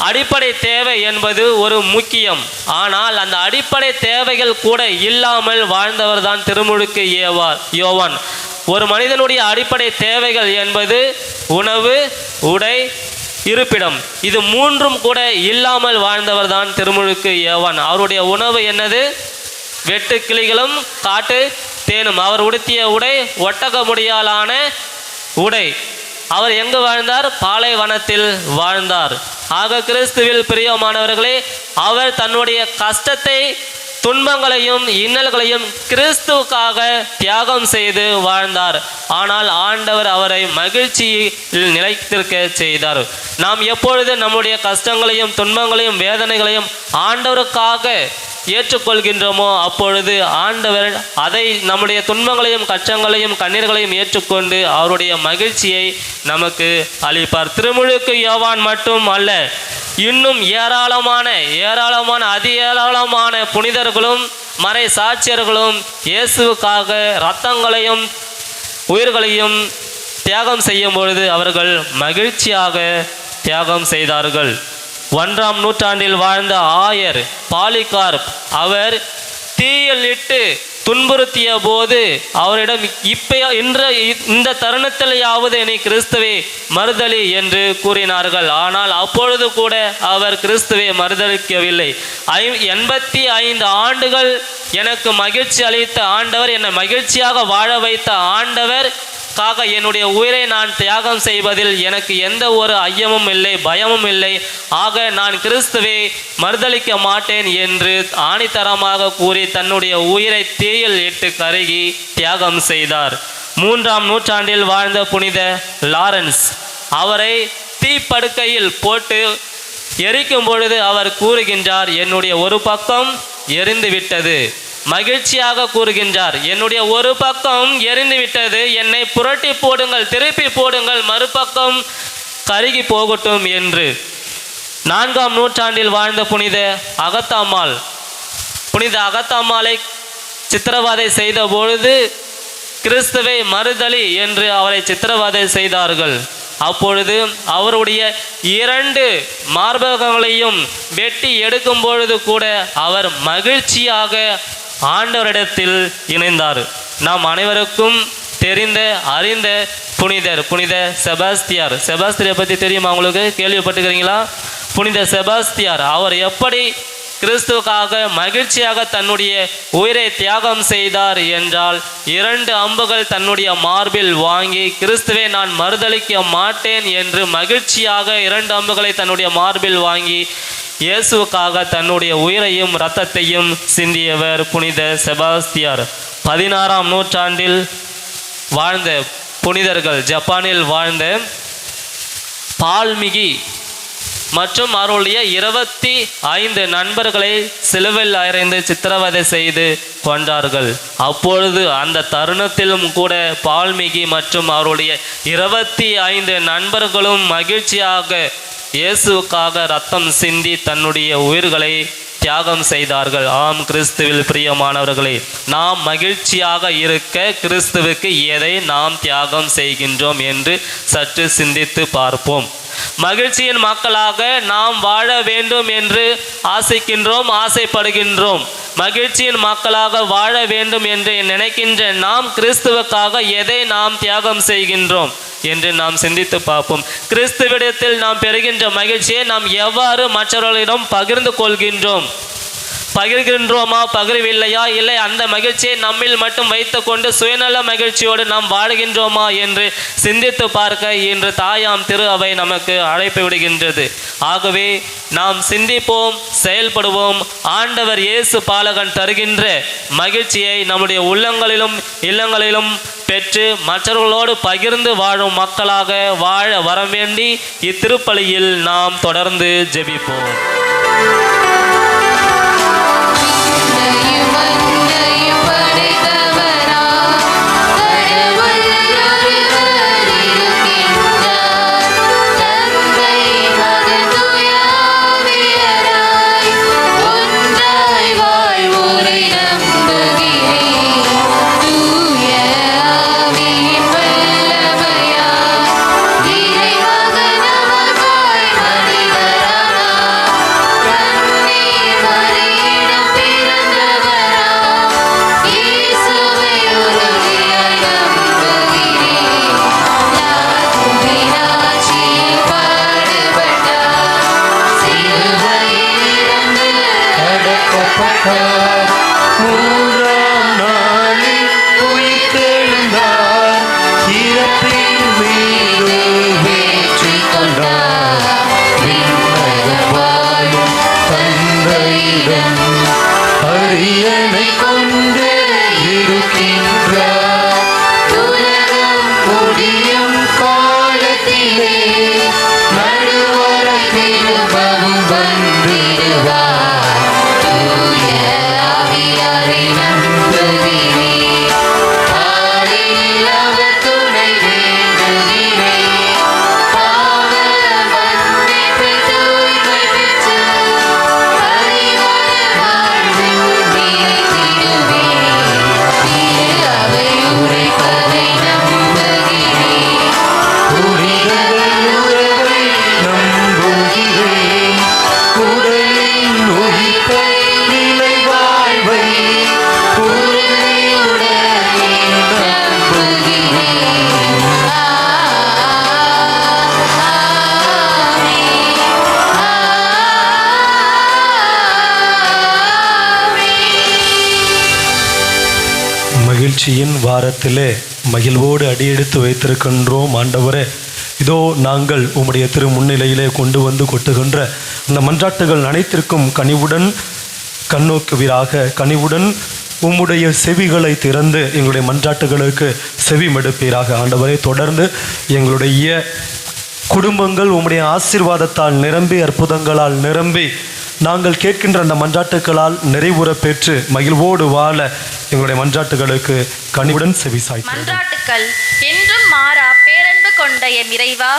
அடிப்படை தேவை என்பது ஒரு முக்கியம். ஆனால் அந்த அடிப்படை தேவைகள் கூட இல்லாமல் வாழ்ந்தவர் தான் திருமுழுக்கு யோவான். ஒரு மனிதனுடைய அடிப்படை தேவைகள் என்பது உணவு, உடை, இருப்பிடம், இது மூன்றும் கூட இல்லாமல் வாழ்ந்தவர் தான் திருமுழுக்கு யோவான். அவருடைய உணவு என்னது? வெட்டு கிளிகளும் காட்டு தேனும். அவர் உடுத்திய உடை ஒட்டக முடியாலான உடை. அவர் எங்கு வாழ்ந்தார்? பாலைவனத்தில் வாழ்ந்தார். ஆக கிறிஸ்துவில் பிரியமானவர்களே, அவர் தன்னுடைய கஷ்டத்தை, துன்பங்களையும் இன்னல்களையும் கிறிஸ்துவுக்காக தியாகம் செய்து வாழ்ந்தார். ஆனால் ஆண்டவர் அவரை மகிழ்ச்சியில் நிலைத்திருக்க செய்தார். நாம் எப்பொழுது நம்முடைய கஷ்டங்களையும் துன்பங்களையும் வேதனைகளையும் ஆண்டவருக்காக ஏற்றுக்கொள்கின்றோமோ அப்பொழுது ஆண்டவர் அதை நம்முடைய துன்பங்களையும் கஷ்டங்களையும் கண்ணீர்களையும் ஏற்றுக்கொண்டு அவருடைய மகிழ்ச்சியை நமக்கு அளிப்பார். திருமுழுக்கு யோவான் மட்டும் அல்ல, இன்னும் ஏராளமான புனிதர்களும் மறை சாட்சியர்களும் இயேசுவுக்காக இரத்தங்களையும் உயிர்களையும் தியாகம் செய்யும் பொழுது அவர்கள் மகிழ்ச்சியாக தியாகம் செய்தார்கள். 1ஆம் நூற்றாண்டில் வாழ்ந்த ஆயர் பாலிகார்ப், அவர் தீயில் இட்டு துன்புறுத்திய போது அவரிடம் இந்த தருணத்திலேயாவது நீ கிறிஸ்துவை மறுதலி என்று கூறினார்கள். ஆனால் அப்பொழுது கூட அவர் கிறிஸ்துவை மறுதலிக்கவில்லை. 85 ஆண்டுகள் எனக்கு மகிழ்ச்சி அளித்த ஆண்டவர், என்னை மகிழ்ச்சியாக வாழ வைத்த ஆண்டவர் காக என்னுடைய உயிரை நான் தியாகம் செய்வதில் எனக்கு எந்த ஒரு ஐயமும் இல்லை, பயமும் இல்லை. ஆக நான் கிறிஸ்துவை மறுதலிக்க மாட்டேன் என்று ஆணித்தரமாக கூறி தன்னுடைய உயிரை தீயில் இட்டு கருகி தியாகம் செய்தார். 3ஆம் நூற்றாண்டில் வாழ்ந்த புனித லாரன்ஸ், அவரை தீப்படுக்கையில் போட்டு எரிக்கும் பொழுது அவர் கூறுகின்றார், என்னுடைய ஒரு பக்கம் எரிந்து விட்டது. மகிழ்ச்சியாக கூறுகின்றார், என்னுடைய ஒரு பக்கம் எரிந்து விட்டது, என்னை புரட்டி போடுங்கள், திருப்பி போடுங்கள், மறுபக்கம் கருகி போகட்டும் என்று. 4ஆம் நூற்றாண்டில் வாழ்ந்த புனித அகத்தாம்மாளை சித்திரவதை செய்த பொழுது கிறிஸ்துவை மறுதலி என்று அவரை சித்திரவதை செய்தார்கள். 5ஆம் நூற்றாண்டில் வாழ்ந்த புனித அகத்தாம்மாளை சித்திரவதை செய்த பொழுது கிறிஸ்துவை மறுதலி என்று அவரை சித்திரவதை செய்தார்கள். 6ஆம் நூற்றாண்டில் வாழ்ந்த புனித அப்பொழுது அவருடைய 2 மார்பகங்களையும் வெட்டி எடுக்கும் பொழுது கூட அவர் மகிழ்ச்சியாக ஆண்டவரிடத்தில் இணைந்தார். நாம் அனைவருக்கும் தெரிந்த அறிந்த புனித செபாஸ்தியாரை பற்றி தெரியுமா உங்களுக்கு? கேள்விப்பட்டுக்கிறீங்களா? புனித செபாஸ்தியார் அவர் எப்படி கிறிஸ்துவுக்காக மகிழ்ச்சியாக தன்னுடைய உயிரை தியாகம் செய்தார் என்றால் 2 அம்புகள் தன்னுடைய மார்பில் வாங்கி, கிறிஸ்துவை நான் மறுதலிக்க மாட்டேன் என்று மகிழ்ச்சியாக 2 அம்புகளை தன்னுடைய மார்பில் வாங்கி இயேசுவுக்காக தன்னுடைய உயிரையும் இரத்தத்தையும் சிந்தியவர் புனித செபாஸ்தியார். 16ஆம் நூற்றாண்டில் வாழ்ந்த புனிதர்கள், ஜப்பானில் வாழ்ந்த பால்மிகி மற்றும் அவருடைய 25 நண்பர்களை சிலுவையில் அறைந்து சித்திரவதை செய்து கொண்டார்கள். அப்பொழுது அந்த தருணத்திலும் கூட பால்மிகி மற்றும் அவருடைய 25 நண்பர்களும் மகிழ்ச்சியாக இயேசுவுக்காக ரத்தம் சிந்தி தன்னுடைய உயிர்களை தியாகம் செய்தார்கள். ஆம், கிறிஸ்துவில் பிரியமானவர்களே, நாம் மகிழ்ச்சியாக இருக்க கிறிஸ்துவுக்கு எதை நாம் தியாகம் செய்கின்றோம் என்று சற்று சிந்தித்து பார்ப்போம். மகிழ்ச்சியின் மக்களாக நாம் வாழ வேண்டும் என்று ஆசைப்படுகின்றோம். மகிழ்ச்சியின் மக்களாக வாழ வேண்டும் என்று நினைக்கின்ற நாம் கிறிஸ்துவுக்காக எதை நாம் தியாகம் செய்கின்றோம் என்று நாம் சிந்தித்து பார்ப்போம். கிறிஸ்துவிடத்தில் நாம் பெறுகின்ற மகிழ்ச்சியை நாம் எவ்வாறு மற்றவர்களிடம் பகிர்கின்றோமா, பகிரவில்லையா, இல்லை அந்த மகிழ்ச்சியை நம்மில் மட்டும் வைத்துக்கொண்டு சுயநல மகிழ்ச்சியோடு நாம் வாழ்கின்றோமா என்று சிந்தித்து பார்க்க இன்று தாயாம் திரு அவை நமக்கு அழைப்பு விடுகின்றது. ஆகவே நாம் சிந்திப்போம், செயல்படுவோம். ஆண்டவர் இயேசு பாலகன் தருகின்ற மகிழ்ச்சியை நம்முடைய உள்ளங்களிலும் இல்லங்களிலும் பெற்று மற்றவர்களோடு பகிர்ந்து வாழும் மக்களாக வாழ வரவேண்டி இத்திருப்பலியில் நாம் தொடர்ந்து ஜெபிப்போம். மகிழ்ச்சியின் வாரத்திலே மகிழ்வோடு அடியெடுத்து வைத்திருக்கின்றோம். ஆண்டவரே, இதோ நாங்கள் உம்முடைய திரு முன்னிலையிலே கொண்டு வந்து கொட்டுகின்ற அந்த மன்றாட்டுகள் அனைத்திற்கும் கனிவுடன் உம்முடைய செவிகளை திறந்து எங்களுடைய மன்றாட்டுகளுக்கு செவி மடுப்பீராக. ஆண்டவரே, தொடர்ந்து எங்களுடைய குடும்பங்கள் உம்முடைய ஆசீர்வாதத்தால் நிரம்பி, அற்புதங்களால் நிரம்பி, நாங்கள் கேட்கின்ற அந்த மன்றாட்டுகளால் நிறைவுற பெற்று மகிழ்வோடு வாழ எங்களுடைய மன்றாட்டுகளுக்கு கனிவுடன் செவிசாய். மன்றாட்டுக்கள் என்றும் மாறா பேரன்பு கொண்ட என் இறைவா,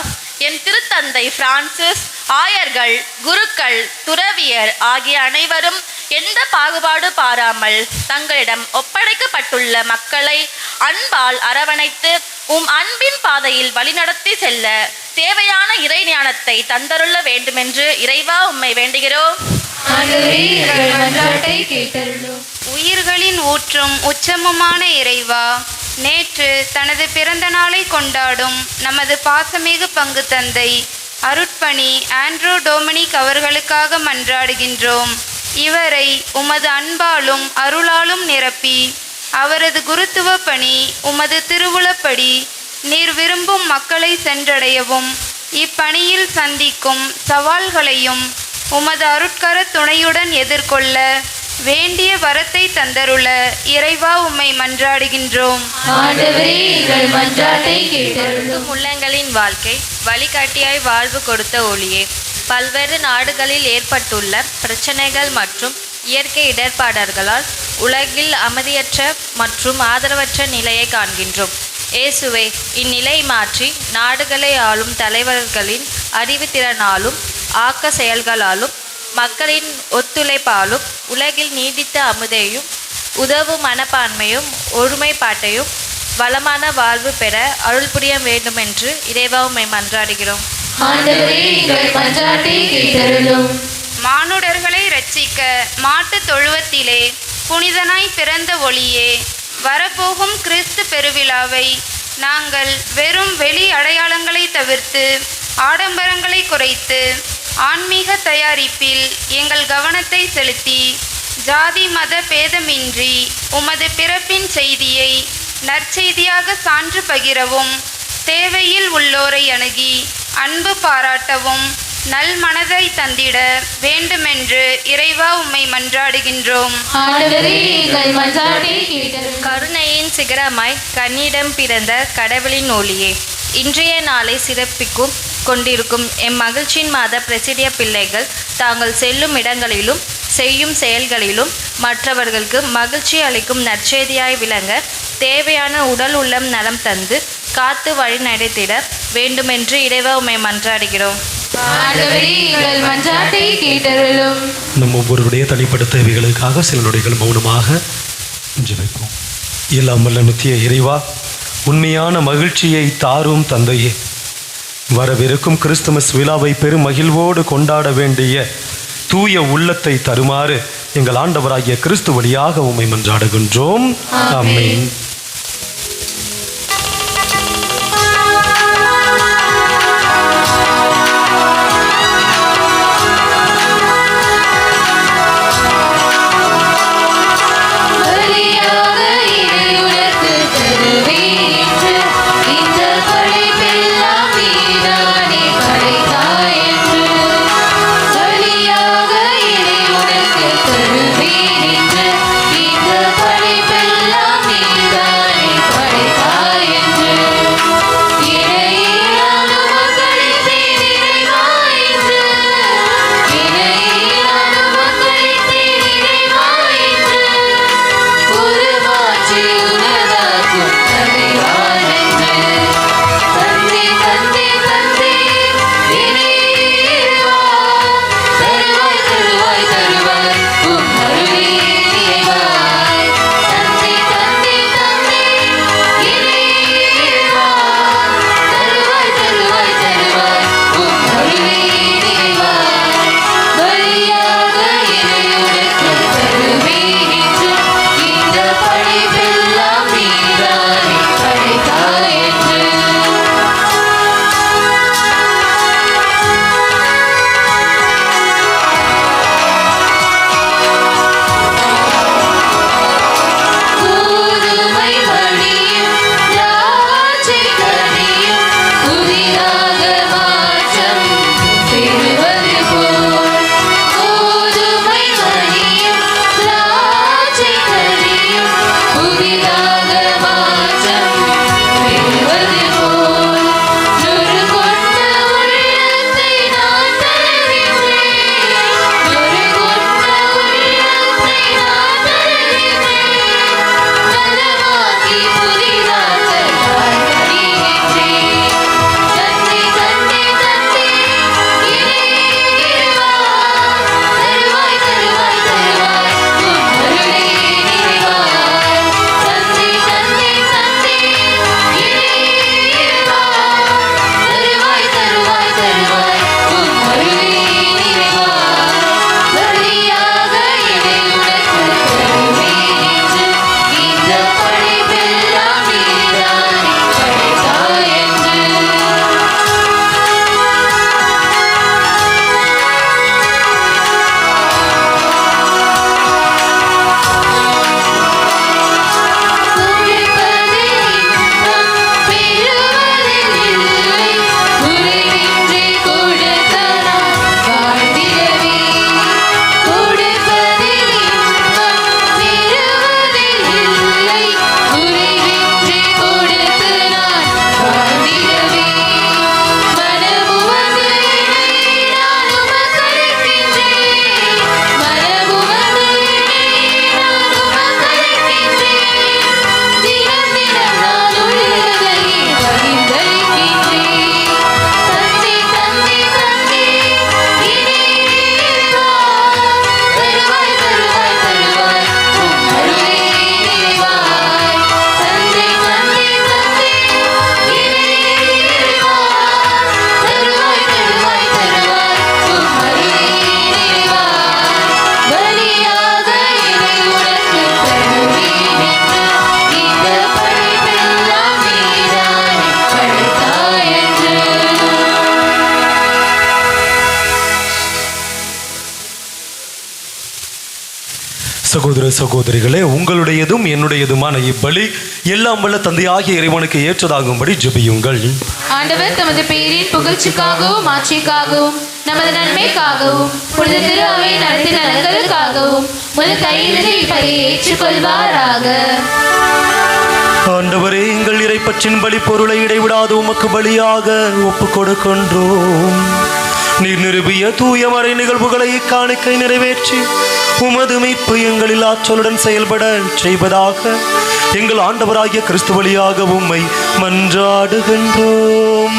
என் திருத்தந்தை பிரான்சிஸ், ஆயர்கள், குருக்கள், துறவியர் ஆகிய அனைவரும் எந்த பாகுபாடு பாராமல் தங்களிடம் ஒப்படைக்கப்பட்டுள்ள மக்களை அன்பால் அரவணைத்து அன்பின் பாதையில் வழிநடத்தி செல்ல தேவையான இறை ஞானத்தை தந்தருள்ள வேண்டுமென்று இறைவா உம்மை வேண்டுகிறோம். உயிர்களின் ஊற்றும் உச்சமுமான இறைவா, நேற்று தனது பிறந்த நாளை கொண்டாடும் நமது பாசமிகு பங்கு தந்தை அருட்பணி ஆண்ட்ரூ டொமினிக் அவர்களுக்காக மன்றாடுகின்றோம். இவரை உமது அன்பாலும் அருளாலும் நிரப்பி அவரது குருத்துவ பணி உமது திருவுளப்படி நீர் விரும்பும் மக்களை சென்றடையவும் இப்பணியில் சந்திக்கும் சவால்களையும் உமது அருட்கர துணையுடன் எதிர்கொள்ள வேண்டிய வரத்தை தந்தருள இறைவா உம்மை மன்றாடுகின்றோம். உள்ளங்களின் வாழ்க்கை வழிகாட்டியாய் வாழ்வு கொடுத்த ஒளியே, பல்வேறு நாடுகளில் ஏற்பட்டுள்ள பிரச்சனைகள் மற்றும் இயற்கை இடர்பாடல்களால் உலகில் அமைதியற்ற மற்றும் ஆதரவற்ற நிலையை காண்கின்றோம். இயேசுவே, இந்நிலை மாற்றி நாடுகளை ஆளும் தலைவர்களின் அறிவுத்திறனாலும் ஆக்க செயல்களாலும் மக்களின் ஒத்துழைப்பாலும் உலகில் நீடித்த அமைதியையும் உதவும் மனப்பான்மையும் ஒருமைப்பாட்டையும் வளமான வாழ்வு பெற அருள் புரிய வேண்டும் என்று இறைவா உம்மை மன்றாடுகிறோம். மானுடர்களை இரட்சிக்க மாட்டு தொழுவத்திலே புனிதனாய் பிறந்த ஒளியே, வரப்போகும் கிறிஸ்து பெருவிழாவை நாங்கள் வெறும் வெளி அடையாளங்களை தவிர்த்து ஆடம்பரங்களை குறைத்து ஆன்மீக தயாரிப்பில் எங்கள் கவனத்தை செலுத்தி ஜாதி மத பேதமின்றி உமது பிறப்பின் செய்தியை நற்செய்தியாக சான்று பகிரவும் தேவையில் உள்ளோரை அணுகி அன்பு பாராட்டவும் நல் மனதை தந்திட வேண்டுமென்று இறைவா உம்மை மன்றாடுகின்றோம். கருணையின் சிகரமாய் கன்னியிடம் பிறந்த கடவுளின் ஒளியே, இன்றைய நாளை சிறப்பிக்கும் கொண்டிருக்கும் எம் மகிழ்ச்சியின் மாத பிரசிடிய பிள்ளைகள் தாங்கள் செல்லும் இடங்களிலும் செய்யும் செயல்களிலும் மற்றவர்களுக்கு மகிழ்ச்சி அளிக்கும் நற்செய்தியாய் விளங்க தேவையான உடல் உள்ளம் நலம் தந்து காத்து வழி நடத்திட வேண்டுமென்று இறைவா உம்மை மன்றாடுகிறோம். நம் ஒவ்வொருடைய தனிப்பட்ட தேவைகளுக்காக சில நொடிகள் மௌனமாக ஜெபிப்போம். எல்லாம் வல்ல நித்திய இறைவா, உண்மையான மகிழ்ச்சியை தாரும் தந்தையே, வரவிருக்கும் கிறிஸ்துமஸ் விழாவை பெரும் மகிழ்வோடு கொண்டாட வேண்டிய தூய உள்ளத்தை தருமாறு எங்கள் ஆண்டவராகிய கிறிஸ்து வழியாக உம்மை மன்றாடுகின்றோம். ஆமென். இந்த படைப்பெல்லாம் நீதான் சகோதர சகோதரிகளே, உங்களுடையதும் என்னுடையதுமான இப்பலி எல்லாம் வல்ல தந்தையாகிய இறைவனுக்கு ஏற்றதாகும்படி ஜெபியுங்கள். ஆண்டவர் தமது பேரின் புகழ்ச்சிக்காகவும் ஆட்சிக்காகவும் நமது நன்மைக்காகவும் புனித திரு அவை நடத்தின நலன்களுக்காகவும் முதல் கையிலிருந்து இப்பலியை ஏற்றுக்கொள்வாராக. ஆண்டவரே, எங்கள் இறைப்பற்றின் பலி பொருளை இடைவிடாது உமக்கு பலியாக ஒப்புக் கொடுக்கின்றோம். நீர் நிறுவிய தூய மறை நிகழ்வுகளை இக்காணிக்கை நிறைவேற்றி உமது மீட்பு எங்களில் ஆற்றலுடன் செயல்பட செய்வதாக எங்கள் ஆண்டவராகிய கிறிஸ்து வழியாக உம்மை மன்றாடுகின்றோம்.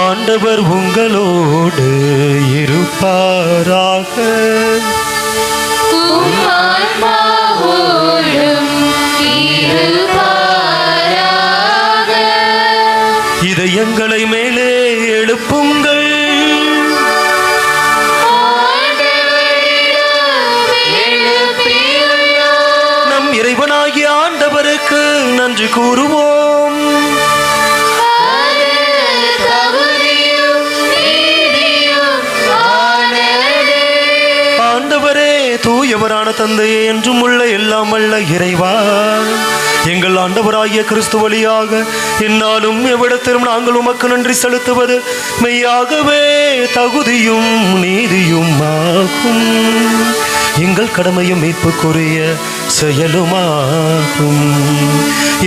ஆண்டவர் உங்களோடு இருப்பாராக. இதயங்களை மேலே எழுப்புங்கள். நம் இறைவனாகிய ஆண்டவருக்கு நன்றி கூறுவோம். ஆண்டவரே, தூயவரான தந்தையே, என்றும் உள்ள எல்லாம் வல்ல இறைவா, எங்கள் ஆண்டவராகிய கிறிஸ்து வழியாக என்னாலும் எவ்விடத்திலும் நாங்கள் உமக்கு நன்றி செலுத்துவது மெய்யாகவே தகுதியும் நீதியும் ஆகும். எங்கள் கடமையும் மீட்புக்குரிய செயலுமாகும்.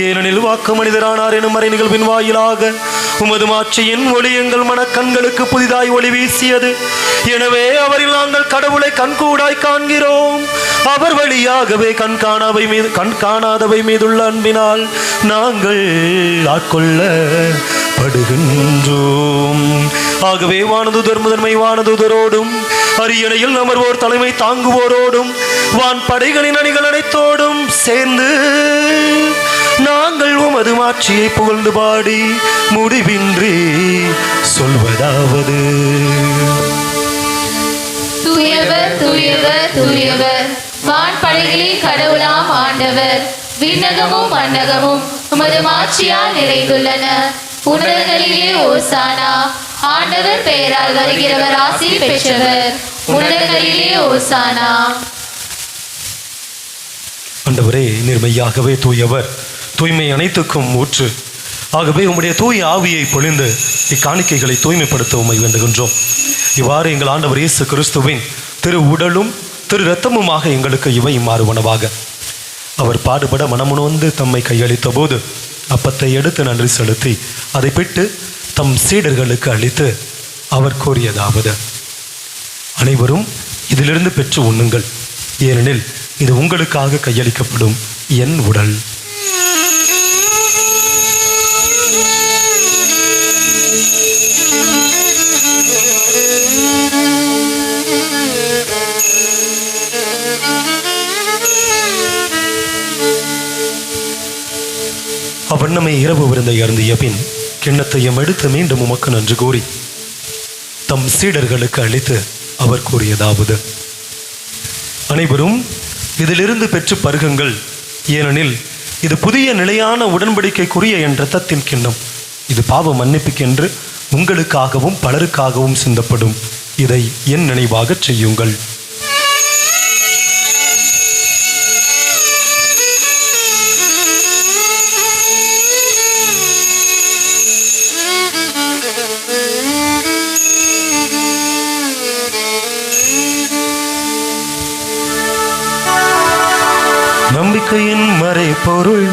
ஏனெனில் வாக்கு மனிதரானார் எனும் மறை நிகழ்வின் வாயிலாக உமது மாட்சியின் ஒளி எங்கள் மனக்கண்களுக்கு புதிதாய் ஒளி வீசியது. எனவே அவரில் நாங்கள் கடவுளை கண்கூடாய் காண்கிறோம். அவர் வழியாகவே கண்காணாதவை மீதுள்ள அன்பினால் நாங்கள் ஆட்கொள்ளப்படுகின்றோம். ஆகவே வானதூதர் முதன்மை வானதூதரோடும் அரியணையில் அமர்வோர் தலைமை தாங்குவோரோடும் வான் படைகளின் அணிகள் அனைத்தோடும் சேர்ந்து நாங்கள் உமது மாட்சியை புகழ்ந்து பாடி முடிவின்றி சொல்வதாவது: தூயவர் தூயவர் தூயவர், வான் படைகளின் கடவுளாம் ஆண்டவர். விண்ணகமும் மண்ணகமும் உமது மாட்சியால் நிறைந்துள்ளன. உன்னதங்களிலே ஓசானா. ஆண்டவர் பெயரால் வருகிறவர் ஆசி பெற்றவர். உன்னதங்களிலே ஓசானா. ஆண்டவரே, நேர்மையாகவே தூயவர், தூய்மை அனைத்துக்கும் ஊற்று. ஆகவே உம்முடைய தூய ஆவியை பொழிந்து இக்காணிக்கைகளை தூய்மைப்படுத்த உம்மை வேண்டுகின்றோம். இவ்வாறு எங்கள் ஆண்டவர் இயேசு கிறிஸ்துவின் திரு உடலும் திரு இரத்தமுமாக எங்களுக்கு இவை மாறுவனவாக. அவர் பாடுபட மனமுணர்ந்து தம்மை கையளித்த போது அப்பத்தை எடுத்து நன்றி செலுத்தி அதை பிட்டு தம் சீடர்களுக்கு அளித்து அவர் கூறியதாவது: அனைவரும் இதிலிருந்து பெற்று உண்ணுங்கள், ஏனெனில் இது உங்களுக்காக கையளிக்கப்படும் என் உடல். அவ்வண்ணமே இரவு விருந்தை அருந்திய பின் கிண்ணத்தையும் எடுத்து மீண்டும் உமக்கு நன்றி கூறி தம் சீடர்களுக்கு அளித்து அவர் கூறியதாவது: அனைவரும் இதிலிருந்து பெற்று பருகுங்கள், ஏனெனில் இது புதிய நிலையான உடன்படிக்கைக்குரிய என் இரத்தத்தின் கிண்ணம். இது பாவ மன்னிப்புக்கென்று உங்களுக்காகவும் பலருக்காகவும் சிந்தப்படும். இதை என் நினைவாக செய்யுங்கள். நம்பிக்கையின் மறைபொருள்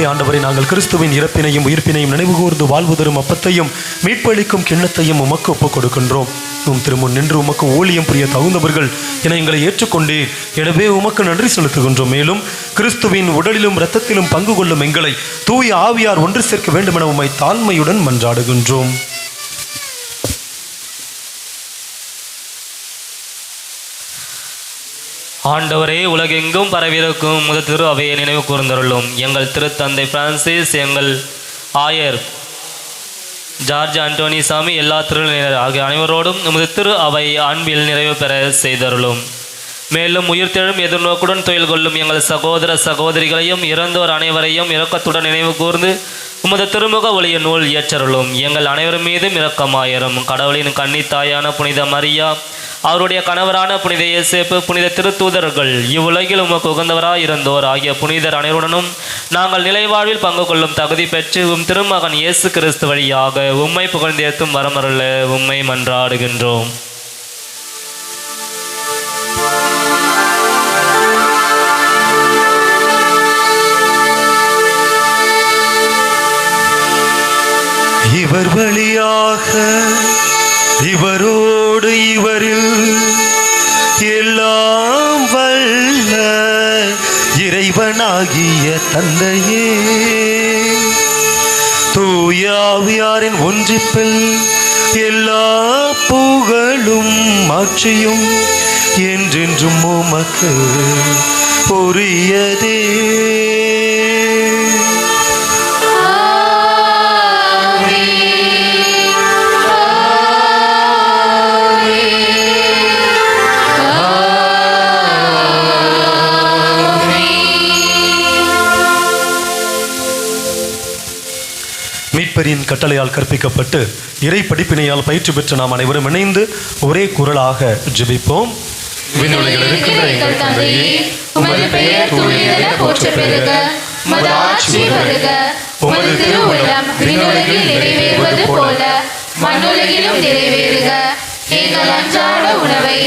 ஆண்டவரை, நாங்கள் கிறிஸ்துவின் இறப்பினையும் உயிர்ப்பினையும் நினைவு கூர்ந்து வாழ்வு தரும் அப்பத்தையும் மீட்பளிக்கும் கிண்ணத்தையும் உமக்கு ஒப்புக் கொடுக்கின்றோம். உம் திருமுன் நின்று உமக்கு ஊழியம் புரிய தகுந்தவர்கள் என எங்களை ஏற்றுக்கொண்டே, எனவே உமக்கு நன்றி செலுத்துகின்றோம். மேலும் கிறிஸ்துவின் உடலிலும் இரத்தத்திலும் பங்கு கொள்ளும் எங்களை தூய ஆவியார் ஒன்று சேர்க்க வேண்டும் என உம்மை தாழ்மையுடன் மன்றாடுகின்றோம். ஆண்டவரே, உலகெங்கும் பரவியிருக்கும் உமது திரு அவையை நினைவு கூர்ந்தருளும். எங்கள் திருத்தந்தை பிரான்சிஸ், எங்கள் ஆயர் ஜார்ஜ் ஆண்டோனி சாமி, எல்லா திருநிலையினர் ஆகிய அனைவரோடும் உமது திரு அவை அன்பில் நிறைவு பெற செய்தருளும். மேலும் உயிர்த்தெழும் எதிர்நோக்குடன் தொழில் கொள்ளும் எங்கள் சகோதர சகோதரிகளையும் இறந்தோர் அனைவரையும் இரக்கத்துடன் நினைவு கூர்ந்து உமது திருமுக ஒளிய நூல் இயற்றருளும். எங்கள் அனைவரும் மீதும் இரக்கமாயிரும். கடவுளின் கன்னித்தாயான புனித மரியா, அவருடைய கணவரான புனித இயேசேப்பு, புனித திருத்தூதர்கள், இவ்வுலகில் உமக்கு உகந்தவராய் இருந்தோர் ஆகிய புனிதர் அனைவருடனும் நாங்கள் நிலைவாழ்வில் பங்கு கொள்ளும் தகுதி பெற்று திருமகன் இயேசு கிறிஸ்து வழியாக உம்மை புகழ்ந்தேத்தும் வரமருள உம்மை மன்றாடுகின்றோம். இவர் வழியாக இவரோடு இவரில் எல்லாம் வல்ல இறைவனாகிய தந்தையே, தூய ஆவியாரின் ஒன்றிப்பில் எல்லா புகழும் மாட்சியும் என்றென்றும் உமக்கு உரியதே. மீட்பரின் கட்டளையால் கற்பிக்கப்பட்டு இறை படிப்பினையால் பயிற்சி பெற்ற நாம் அனைவரும் இணைந்து ஒரே குரலாக ஜெபிப்போம். விண்ணுலகில் இருக்கின்ற எங்கள் தந்தையே, உமது பெயர் தூயதென போற்றப் பெறுக. உமது ஆட்சி வருக. உமது திருவுள்ளம் விண்ணுலகில் நிறைவேறுவது போல மண்ணுலகிலும் நிறைவேறுக. எங்கள் அன்றாட உணவை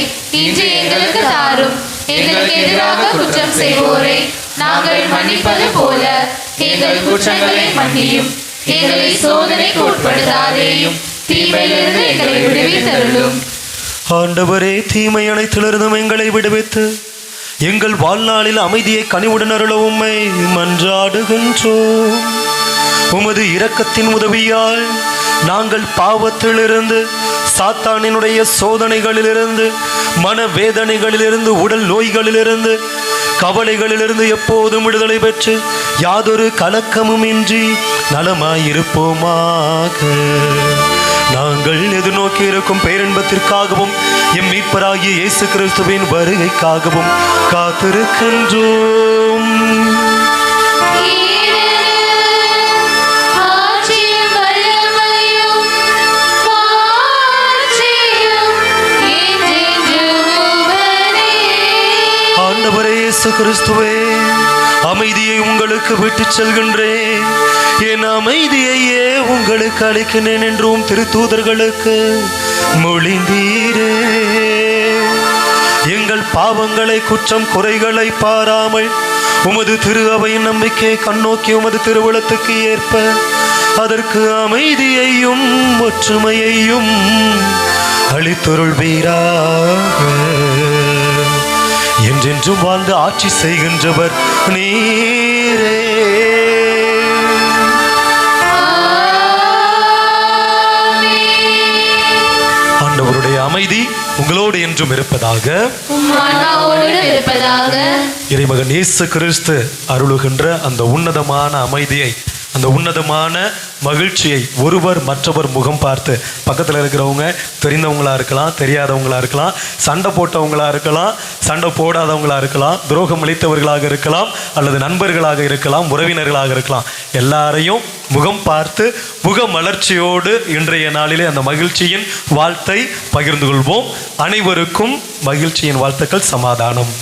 இன்று எங்களுக்கு தாரும். எங்களுக்கு எதிராக குற்றம் செய்வோரை நாங்கள் மன்னிப்பது போல எங்கள் குற்றங்களை மன்னியும். எங்களை சோதனைக்கு உட்படுத்தாதேயும், தீமையிலிருந்து எங்களை விடுவித்தருளும். ஆண்டவரே, தீமை அனைத்திலிருந்தும் எங்களை விடுவித்து எங்கள் வாழ்நாளில் அமைதியை கனிவுடன் அருள உம்மை மன்றாடுகின்றோம். உமது இரக்கத்தின் உதவியால் நாங்கள் பாவத்திலிருந்து, சாத்தானினுடைய சோதனைகளிலிருந்து, மனவேதனைகளிலிருந்து, உடல் நோய்களிலிருந்து, கவலைகளிலிருந்து எப்போதும் விடுதலை பெற்று யாதொரு கலக்கமும் இன்றி நலமாயிருப்போமாக. நாங்கள் எதிர்நோக்கி இருக்கும் பேரின்பத்திற்காகவும் எம் மீட்பராகிய இயேசு கிறிஸ்துவின் வருகைக்காகவும் காத்திருக்கின்றோம். ஆண்டவரே இயேசு கிறிஸ்துவே, அமைதியை உங்களுக்கு விட்டுச் செல்கின்றேன், என் அமைதியையே உங்களுக்கு அளிக்கிறேன் என்றும் திருத்தூதர்களுக்கு மொழிந்தீரே. எங்கள் பாவங்களை, குற்றம் குறைகளை பாராமல் உமது திரு அவையின் நம்பிக்கையை கண்ணோக்கி உமது திருவுளத்துக்கு ஏற்ப அதற்கு அமைதியையும் ஒற்றுமையையும் அளித்தருள்வீராக. என்றென்றும் வாழ்ந்து ஆட்சி செய்கின்றவர் நீரே. ஆண்டவருடைய அமைதி உங்களோடு என்றும் இருப்பதாக. இறைமகன் இயேசு கிறிஸ்து அருளுகின்ற அந்த உன்னதமான அமைதியை, அந்த உன்னதமான மகிழ்ச்சியை ஒருவர் மற்றவர் முகம் பார்த்து, பக்கத்தில் இருக்கிறவங்க தெரிந்தவங்களா இருக்கலாம், தெரியாதவங்களா இருக்கலாம், சண்டை போட்டவங்களா இருக்கலாம், சண்டை போடாதவங்களா இருக்கலாம், துரோகம் அளித்தவர்களாக இருக்கலாம், அல்லது நண்பர்களாக இருக்கலாம், உறவினர்களாக இருக்கலாம், எல்லாரையும் முகம் பார்த்து முக மலர்ச்சியோடு இன்றைய நாளிலே அந்த மகிழ்ச்சியின் வாழ்த்தை பகிர்ந்து கொள்வோம். அனைவருக்கும் மகிழ்ச்சியின் வாழ்த்துக்கள், சமாதானம்.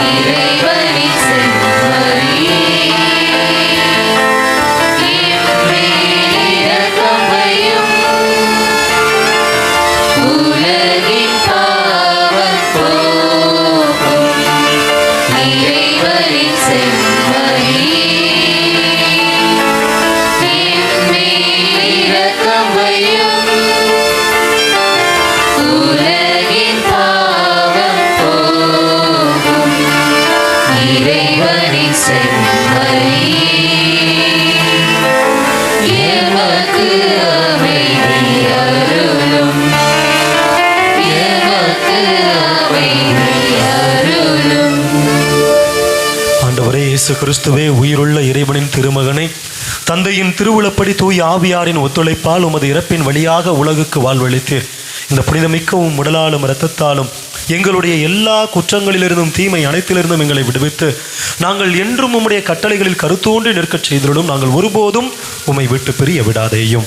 இறைவனின் செம்மறியே இயேசு கிறிஸ்துவே, உயிருள்ள இறைவனின் திருமகனை, தந்தையின் திருவுளப்படி தூய் ஆவியாரின் ஒத்துழைப்பால் உமது இறப்பின் வழியாக உலகுக்கு வாழ்வளித்தீர். இந்த புனிதமிக்கவும் உடலாலும் இரத்தத்தாலும் எங்களுடைய எல்லா குற்றங்களிலிருந்தும் தீமை அனைத்திலிருந்தும் எங்களை விடுவித்து நாங்கள் என்றும் உம்முடைய கட்டளைகளில் கருத்தூன்றி நிற்கச் செய்திருளும். நாங்கள் ஒருபோதும் உம்மை விட்டு பிரிய விடாதேயும்.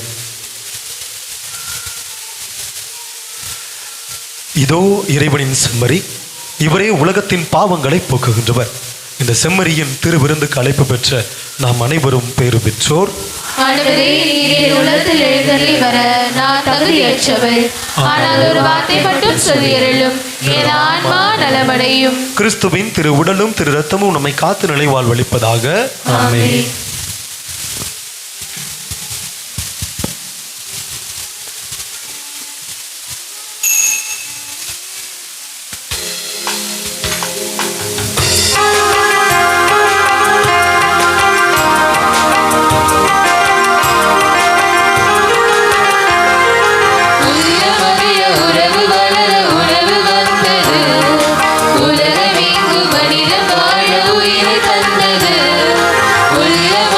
இதோ இறைவனின் செம்மறி, இவரே உலகத்தின் பாவங்களை போக்குகின்றவர். இந்த செம்மறியின் திருவிருந்துக்கு அழைப்பு பெற்ற நாம் அனைவரும் பேறு பெற்றோர். ஆண்டவரே, நீர் உலகத்தில் எழுந்தருளி வர நான் தகுதியற்றவர். ஆனால் ஒரு வார்த்தை மட்டும் சொல்லியருளும், என் ஆன்மா நலமடையும். கிறிஸ்துவின் திரு உடலும் திரு ரத்தமும் நம்மை காத்து நிலைவாழ்வளிப்பதாக. ஆமென். உலகமெங்கும் மனிதன் வாழ உயிரை தந்தது. உள்ளம்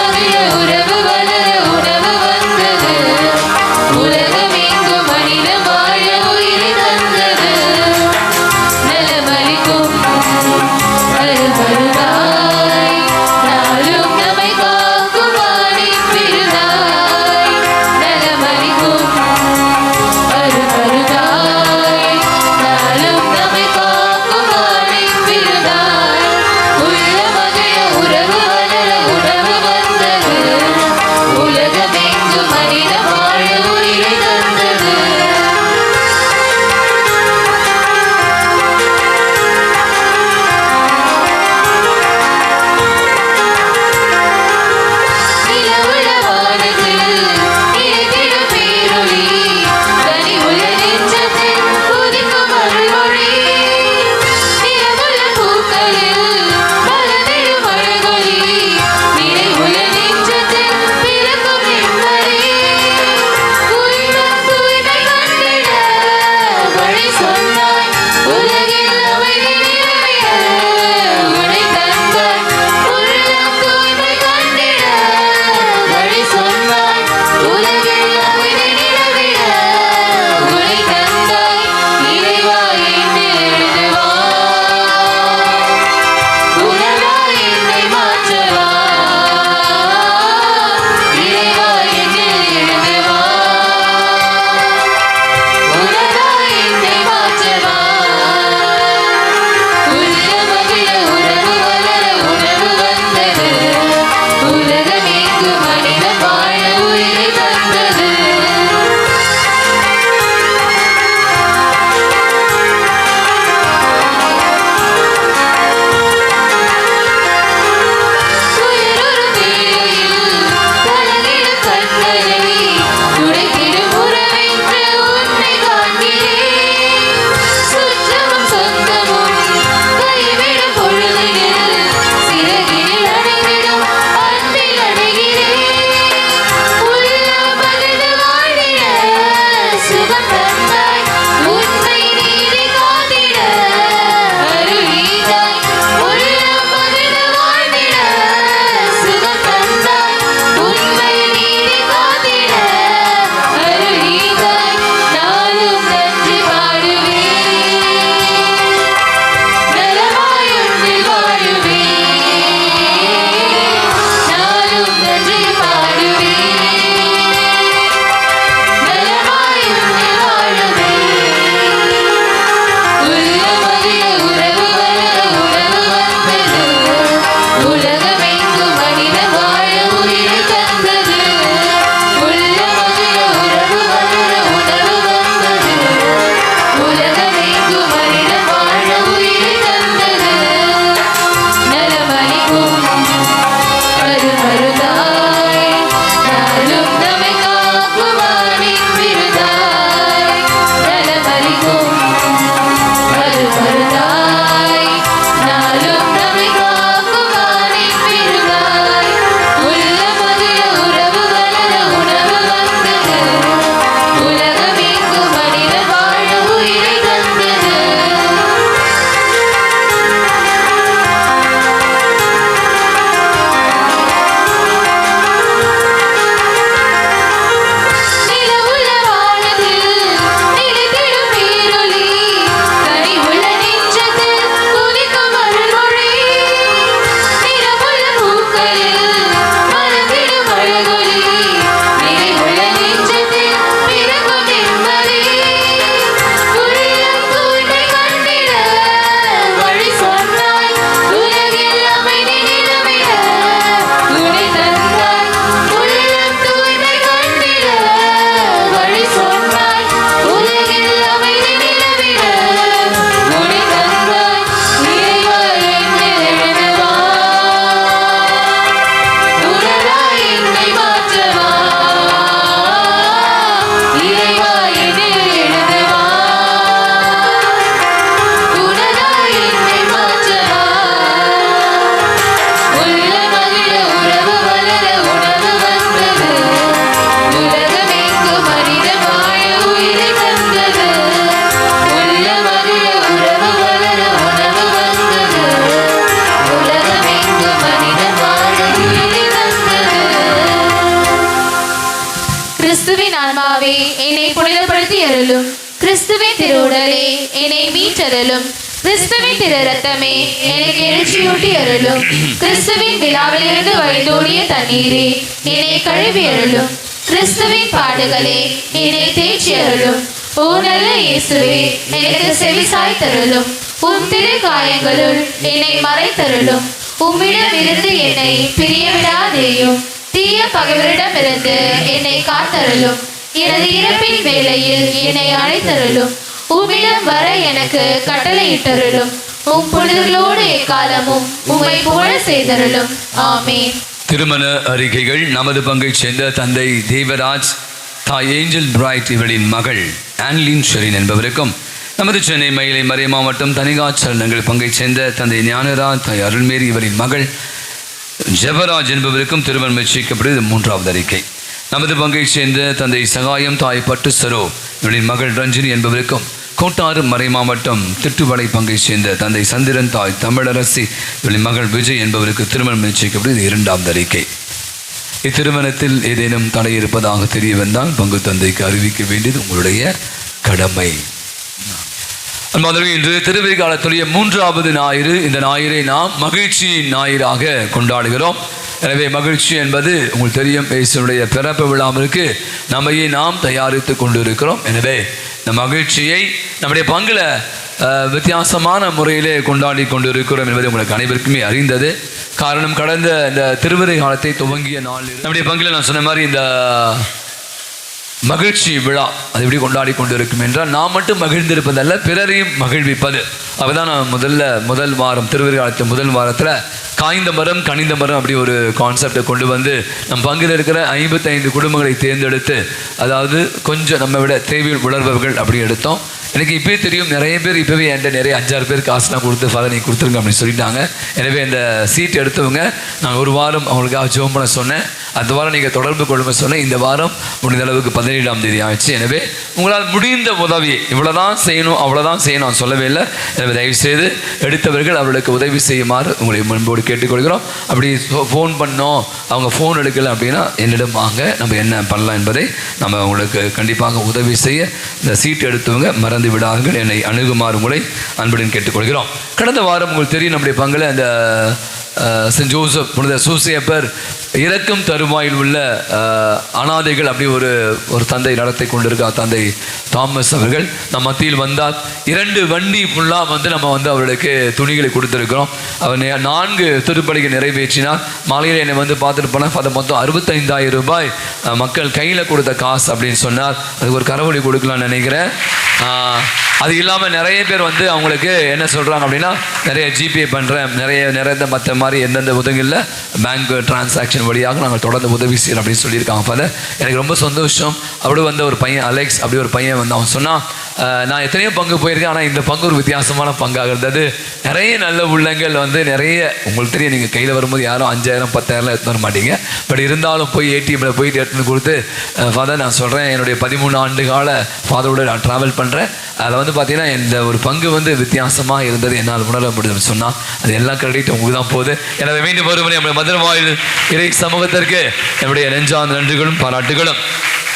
ஆத்மாவே என்னை புனிதப்படுத்தி அருளும். கிறிஸ்துவின் திருவுடலே என்னை மீட்டருளும். கிறிஸ்துவின் திரு ரத்தமே எனக்கு எழுச்சியூட்டி அருளும். கிறிஸ்துவின் விழாவிலிருந்து வழிந்தோடிய தண்ணீரே என்னை கழுவி அருளும். கிறிஸ்துவின் பாடுகளே என்னை தேய்ச்சி அருளும். ஓ நல்ல இயேசுவே, எனக்கு செவிசாய் தருளும். உம் திரு காயங்களுள் என்னை மறைத்தருளும். உம்மிடம் இருந்து என்னை பிரிய விடாதேயும். தீய பகைவரிடமிருந்து என்னை காத்தருளும். எனது இறப்பின் வேளையில் என்னை அழைத்தருளும். உம்மிடம் வர எனக்கு கட்டளையிட்டருளும். உம் புனிதர்களோடு எக்காலமும் உம்மை புகழ செய்தருளும். ஆமேன். திருமண அறிக்கைகள். நமது பங்கைச் சேர்ந்த தந்தை தேவராஜ், தாய் ஏஞ்சல் பிரைட் இவளின் மகள் ஆன்லின் ஷெரின் என்பவருக்கும், நமது சென்னை மயிலை மறை மாவட்டம் தனிகாச்சரணங்கள் பங்கைச் சேர்ந்த தந்தை ஞானராஜ், தாய் அருள்மேரி இவரின் மகள் ஜெபராஜ் என்பவருக்கும் திருமணம் நிச்சயிக்கப்படுவது 3வது அறிக்கை. நமது பங்கைச் சேர்ந்த தந்தை சகாயம், தாய் பட்டு சரோ இவரின் மகள் ரஞ்சினி என்பவருக்கும், கோட்டாறு மறை மாவட்டம் திட்டுவளை பங்கைச் சேர்ந்த தந்தை சந்திரன், தாய் தமிழரசி இவரின் மகள் விஜய் என்பவருக்கு திருமணம் நிச்சயிக்கப்படுவது 2வது அறிக்கை. இத்திருமணத்தில் ஏதேனும் தடை இருப்பதாக தெரிய வந்தால் பங்கு தந்தைக்கு அறிவிக்க வேண்டியது உங்களுடைய கடமை. இன்று திருவிழா காலத்துடைய 3வது ஞாயிறு. இந்த ஞாயிறை நாம் மகிழ்ச்சியின் ஞாயிறாக கொண்டாடுகிறோம். எனவே மகிழ்ச்சி என்பது உங்களுக்கு தெரியும், இயேசுனுடைய பிறப்பு விழாவிற்கு நம்மையே நாம் தயாரித்து கொண்டு இருக்கிறோம். எனவே இந்த மகிழ்ச்சியை நம்முடைய பங்குல வித்தியாசமான முறையிலே கொண்டாடி கொண்டு இருக்கிறோம் என்பது உங்களுக்கு அனைவருக்குமே அறிந்தது. காரணம், கடந்த இந்த திருவிழா காலத்தை துவங்கிய நாள் நம்முடைய பங்குல நான் சொன்ன மாதிரி இந்த மகிழ்ச்சி விழா அது எப்படி கொண்டாடி கொண்டு இருக்கும் என்றால், நாம் மட்டும் மகிழ்ந்திருப்பதல்ல, பிறரையும் மகிழ்விப்பது. அப்பதான் நான் முதல் வாரம் திருவிழாத்தின் முதல் வாரத்தில் காய்ந்த மரம் கனிந்த மரம் அப்படி ஒரு கான்செப்டை கொண்டு வந்து நம் பங்கில் இருக்கிற 55 குடும்பங்களை தேர்ந்தெடுத்து, அதாவது கொஞ்சம் நம்ம விட தேவையில் உணர்பவர்கள் அப்படி எடுத்தோம். எனக்கு இப்போயே தெரியும், நிறைய பேர் இப்போவே என்கிட்ட நிறைய 5-6 பேர் காசுலாம் கொடுத்து ஃபாதர் நீங்கள் கொடுத்துருங்க அப்படின்னு சொல்லிட்டாங்க. எனவே இந்த சீட் எடுத்தவங்க நான் ஒரு வாரம் அவங்களுக்காக ஜெபம் பண்ண சொன்னேன். அந்த வாரம் நீங்கள் தொடர்பு கொள்ளுங்க சொன்னேன். இந்த வாரம் முடிந்த அளவுக்கு 17ஆம் தேதி ஆயிடுச்சு. எனவே உங்களால் முடிந்த உதவி இவ்வளோதான் செய்யணும் அவ்வளோதான் செய்யணும் நான் சொல்லவே இல்லை. எனவே தயவுசெய்து எடுத்தவர்கள் அவர்களுக்கு உதவி செய்யுமாறு உங்களை முன்போடு கேட்டுக்கொள்கிறோம். அப்படி ஃபோன் பண்ணோம், அவங்க ஃபோன் எடுக்கலை அப்படின்னா என்னிடம் வாங்க, நம்ம என்ன பண்ணலாம் என்பதை நம்ம உங்களுக்கு கண்டிப்பாக உதவி செய்ய இந்த சீட் எடுத்தவங்க மறந்து விடார்கள், என்னை அணுகுமாறு உங்களை அன்புடன் கேட்டுக்கொள்கிறோம். கடந்த வாரம் உங்களுக்கு தெரியும், நம்முடைய பங்கில் அந்த சென்ட் ஜோசப் புனித சூசையப்பர் இறக்கும் தருவாயில் உள்ள அனாதைகள் அப்படி ஒரு தந்தை நடத்தி கொண்டிருக்கார். தந்தை தாமஸ் அவர்கள் நம் மத்தியில் வந்தால் 2 வண்டி ஃபுல்லாக வந்து நம்ம வந்து அவர்களுக்கு துணிகளை கொடுத்துருக்கிறோம். அவர் 4 திருப்பலிகள் நிறைவேற்றினார். மாலையில் என்னை வந்து பார்த்துட்டு போனால் அதை மொத்தம் 65,000 ரூபாய் மக்கள் கையில் கொடுத்த காசு அப்படின்னு சொன்னார். அதுக்கு ஒரு கரவொலி கொடுக்கலாம்னு நினைக்கிறேன். அது இல்லாமல் நிறைய பேர் வந்து அவங்களுக்கு என்ன சொல்கிறாங்க அப்படின்னா, நிறைய ஜிபே பண்ணுறேன், நிறைய மற்ற மாதிரி எந்தெந்த உதவிகளில் பேங்க் டிரான்சாக்ஷன் வழியாக நாங்கள் தொடர்ந்து உதவி செய்யறோம் அப்படின்னு சொல்லியிருக்காங்க. ஃபாதர் எனக்கு ரொம்ப சந்தோஷம். அப்படி வந்து ஒரு பையன் அலெக்ஸ் அப்படி ஒரு பையன் வந்து அவன் சொன்னான், நான் எத்தனையோ பங்கு போயிருக்கேன், ஆனால் இந்த பங்கு ஒரு வித்தியாசமான பங்காக இருந்தது. நிறைய நல்ல உள்ளங்கள் வந்து நிறைய உங்களுக்கு தெரியும், நீங்கள் கையில் வரும்போது யாரும் 5,000 10,000 எடுத்து வர மாட்டீங்க. பட் இருந்தாலும் போய் ஏடிஎம்மில் போயிட்டு எடுத்துன்னு கொடுத்து, ஃபாதர் நான் சொல்கிறேன், என்னுடைய 13 ஆண்டு கால ஃபாதரோடு நான் ட்ராவல் பண்ணுறேன். அதில் வந்து பார்த்தீங்கன்னா இந்த ஒரு பங்கு வந்து வித்தியாசமாக இருந்தது, என்னால் உணர முடியுதுன்னு சொன்னால் அது எல்லா கிரெடிட் உங்களுக்கு தான் போகுது. எனவே மீண்டும் ஒருமுறை நம்முடைய மதுரவாயில் இறை சமூகத்திற்கு நம்முடைய நெஞ்சார்ந்த நன்றிகளும் பாராட்டுகளும்.